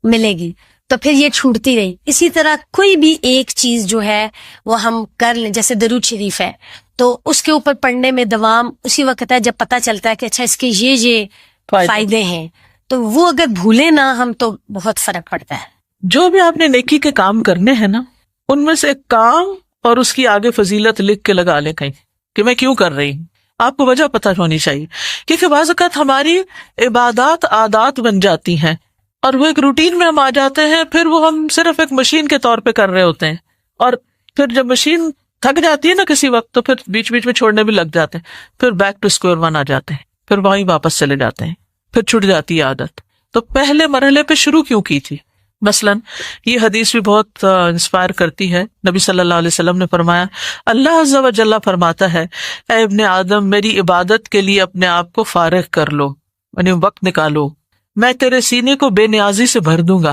ملے گی، تو پھر یہ چھوٹتی رہی۔ اسی طرح کوئی بھی ایک چیز جو ہے وہ ہم کر لیں، جیسے درود شریف ہے تو اس کے اوپر پڑھنے میں دوام اسی وقت ہے جب پتہ چلتا ہے کہ اچھا اس کے یہ فائدے ہیں، تو وہ اگر بھولے نا ہم تو بہت فرق پڑتا ہے۔ جو بھی آپ نے نیکی کے کام کرنے ہیں نا، ان میں سے ایک کام اور اس کی آگے فضیلت لکھ کے لگا لیں کہیں کہ میں کیوں کر رہی ہوں، آپ کو وجہ پتہ ہونی چاہیے، کیونکہ بعض اوقات ہماری عبادات عادات بن جاتی ہیں اور وہ ایک روٹین میں ہم آ جاتے ہیں، پھر وہ ہم صرف ایک مشین کے طور پہ کر رہے ہوتے ہیں، اور پھر جب مشین تھک جاتی ہے نا کسی وقت، تو پھر بیچ بیچ میں چھوڑنے بھی لگ جاتے ہیں، پھر بیک ٹو اسکوئر ون آ جاتے ہیں، پھر وہیں واپس چلے جاتے ہیں، پھر چھٹ جاتی ہے عادت. تو پہلے مرحلے پہ شروع کیوں کی تھی؟ مثلاً یہ حدیث بھی بہت انسپائر کرتی ہے. نبی صلی اللہ علیہ وسلم نے فرمایا، اللہ عز و جل فرماتا ہے، اے ابن آدم، میری عبادت کے لیے اپنے آپ کو فارغ کر لو، یعنی وقت نکالو، میں تیرے سینے کو بے نیازی سے بھر دوں گا.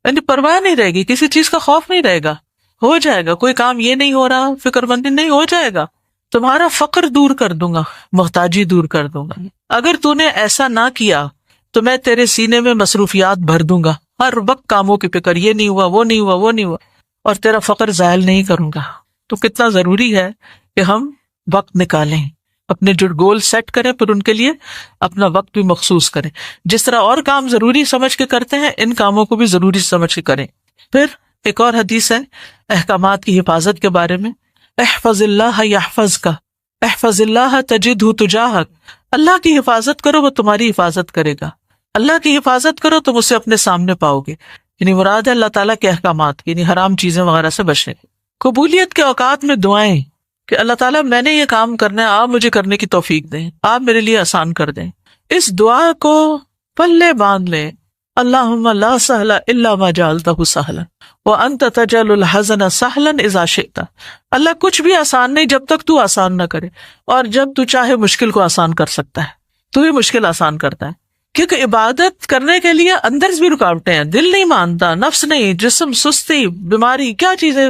یعنی پرواہ نہیں رہے گی، کسی چیز کا خوف نہیں رہے گا، ہو جائے گا. کوئی کام یہ نہیں ہو رہا، فکر مندی نہیں، ہو جائے گا. تمہارا فقر دور کر دوں گا، محتاجی دور کر دوں گا. اگر تو نے ایسا نہ کیا تو میں تیرے سینے میں مصروفیات بھر دوں گا، ہر وقت کاموں کی فکر، یہ نہیں ہوا، وہ نہیں ہوا، وہ نہیں ہوا، اور تیرا فقر زائل نہیں کروں گا. تو کتنا ضروری ہے کہ ہم وقت نکالیں، اپنے جو گول سیٹ کریں، پھر ان کے لیے اپنا وقت بھی مخصوص کریں. جس طرح اور کام ضروری سمجھ کے کرتے ہیں، ان کاموں کو بھی ضروری سمجھ کے کریں. پھر ایک اور حدیث ہے احکامات کی حفاظت کے بارے میں، احفظ اللہ یحفظک، احفظ اللہ تجدہ تجاہک. اللہ کی حفاظت کرو، وہ تمہاری حفاظت کرے گا. اللہ کی حفاظت کرو، تم اسے اپنے سامنے پاؤ گے. یعنی مراد ہے اللہ تعالیٰ کے احکامات، یعنی حرام چیزیں وغیرہ سے بچنے. قبولیت کے اوقات میں دعائیں کہ اللہ تعالیٰ میں نے یہ کام کرنا ہے، آپ مجھے کرنے کی توفیق دیں، آپ میرے لیے آسان کر دیں. اس دعا کو پلے باندھ لیں، اللہم لا سہل الا ما جعلتہ سہلا وانت تجعل الحزن سہلا اذا شئت. اللہ کچھ بھی آسان نہیں جب تک تو آسان نہ کرے، اور جب تو چاہے مشکل کو آسان کر سکتا ہے. تو ہی مشکل آسان کرتا ہے، کیونکہ عبادت کرنے کے لیے اندر بھی رکاوٹیں ہیں. دل نہیں مانتا، نفس نہیں، جسم، سستی، بیماری، کیا چیزیں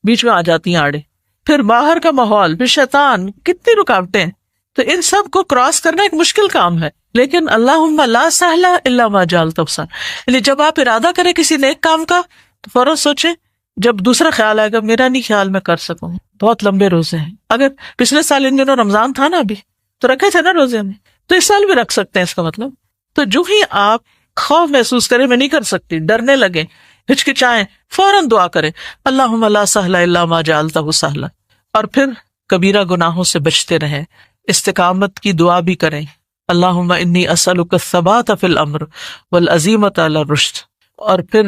بیچ میں آ جاتی ہیں آڑے، پھر باہر کا ماحول، پھر شیطان، کتنی رکاوٹیں ہیں. تو ان سب کو کراس کرنا ایک مشکل کام ہے. لیکن اللہم لا سہل الا ما جعلتہ سہلا، یعنی جب آپ ارادہ کریں کسی نیک کام کا تو فوراً سوچیں، جب دوسرا خیال آئے گا میرا نہیں خیال میں کر سکوں، بہت لمبے روزے ہیں. اگر پچھلے سال ان دنوں رمضان تھا نا، ابھی تو رکھے تھے نا روزے ہم، تو اس سال بھی رکھ سکتے ہیں. اس کا مطلب تو جو ہی آپ خوف محسوس کریں میں نہیں کر سکتی، ڈرنے لگے، ہچکچائیں، فوراً دعا کریں اللہم لا سہل الا ما جعلتہ سہلا. اور پھر کبیرہ گناہوں سے بچتے رہیں، استقامت کی دعا بھی کریں، اللہم انی اسألک الثبات فی الامر والعزیمۃ علی الرشد. اور پھر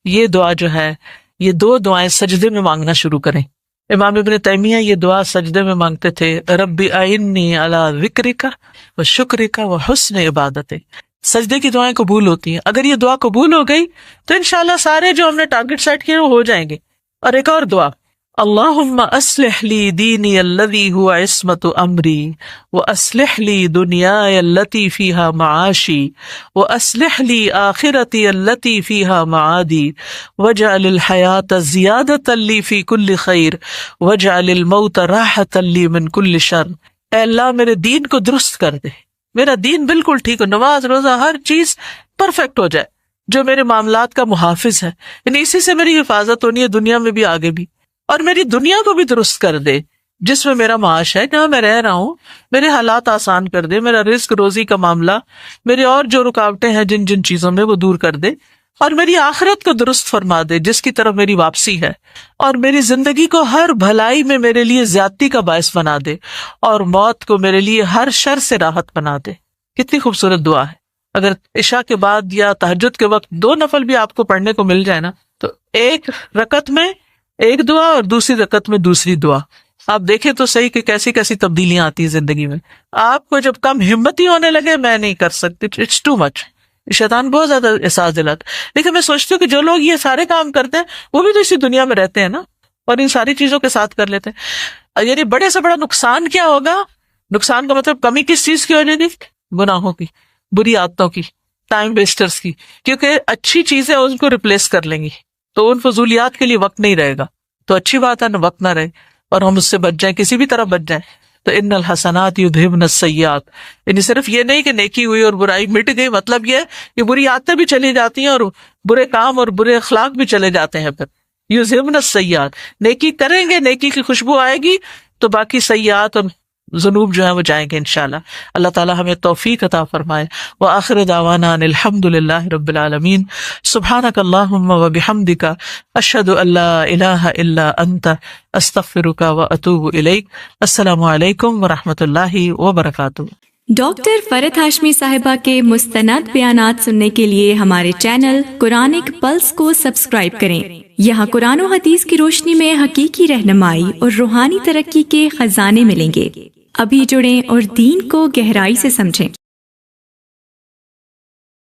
یہ دعا جو ہے، یہ دو دعائیں سجدے میں مانگنا شروع کریں. امام ابن تیمیہ یہ دعا سجدے میں مانگتے تھے، رب اعنی علی ذکرک و شکرک و حسن عبادت. سجدے کی دعائیں قبول ہوتی ہیں. اگر یہ دعا قبول ہو گئی تو انشاءاللہ سارے جو ہم نے ٹارگٹ سیٹ کیے وہ ہو جائیں گے. اور ایک اور دعا، اللہم اصلح لی دینی الذی هو عصمت امری واصلح لی دنیای التی فیہا معاشی واصلح لی آخرتی التی فیہا معادی واجعل الحیاۃ زیادۃ لی فی کل خیر واجعل الموت راحۃ لی من کل شر. اے اللہ میرے دین کو درست کر دے، میرا دین بالکل ٹھیک ہو، نماز روزہ ہر چیز پرفیکٹ ہو جائے، جو میرے معاملات کا محافظ ہے. یعنی اسی سے میری حفاظت ہونی ہے دنیا میں بھی آگے بھی، اور میری دنیا کو بھی درست کر دے جس میں میرا معاش ہے، جہاں میں رہ رہا ہوں، میرے حالات آسان کر دے، میرا رزق روزی کا معاملہ، میرے اور جو رکاوٹیں ہیں جن جن چیزوں میں وہ دور کر دے، اور میری آخرت کو درست فرما دے جس کی طرف میری واپسی ہے، اور میری زندگی کو ہر بھلائی میں میرے لیے زیادتی کا باعث بنا دے، اور موت کو میرے لیے ہر شر سے راحت بنا دے. کتنی خوبصورت دعا ہے. اگر عشاء کے بعد یا تہجد کے وقت 2 نفل بھی آپ کو پڑھنے کو مل جائے نا، تو ایک رکعت میں ایک دعا اور دوسری رکعت میں دوسری دعا، آپ دیکھیں تو صحیح کہ کیسی کیسی تبدیلیاں آتی ہیں زندگی میں. آپ کو جب کم ہمتی ہونے لگے میں نہیں کر سکتی، اٹس ٹو مچ، شیطان بہت زیادہ احساس دلاتا. لیکن میں سوچتی ہوں کہ جو لوگ یہ سارے کام کرتے ہیں وہ بھی تو اسی دنیا میں رہتے ہیں نا، اور ان ساری چیزوں کے ساتھ کر لیتے ہیں. یعنی بڑے سے بڑا نقصان کیا ہوگا؟ نقصان کا مطلب کمی کس چیز کی ہو جائے گی؟ گناہوں کی، بری عادتوں کی، ٹائم ویسٹرز کی. کیونکہ اچھی چیزیں ان کو ریپلیس کر لیں گی تو ان فضولیات کے لیے وقت نہیں رہے گا. تو اچھی بات ہے نا وقت نہ رہے، اور ہم اس سے بچ جائیں، کسی بھی طرح بچ جائیں. تو ان الحسنات یذہبن السیئات، یعنی صرف یہ نہیں کہ نیکی ہوئی اور برائی مٹ گئی، مطلب یہ بری عادتیں بھی چلی جاتی ہیں اور برے کام اور برے اخلاق بھی چلے جاتے ہیں. پھر یذہبن السیئات، نیکی کریں گے، نیکی کی خوشبو آئے گی تو باقی سیئات اور ذنوب جو ہیں وہ جائیں گے انشاءاللہ. اللہ تعالی ہمیں توفیق عطا فرمائے. وآخر دعوانا ان الحمد للہ رب العالمین. سبحانک اللہم وبحمدک، اشہد ان لا الہ الا انت، استغفرک واتوب الیک. السلام علیکم ورحمۃ اللہ وبرکاتہ. ڈاکٹر فرحت ہاشمی صاحبہ کے مستند بیانات سننے کے لیے ہمارے چینل قرآنک پلس کو سبسکرائب کریں۔ یہاں قرآن و حدیث کی روشنی میں حقیقی رہنمائی اور روحانی ترقی کے خزانے ملیں گے۔ ابھی جڑیں اور دین کو گہرائی سے سمجھیں۔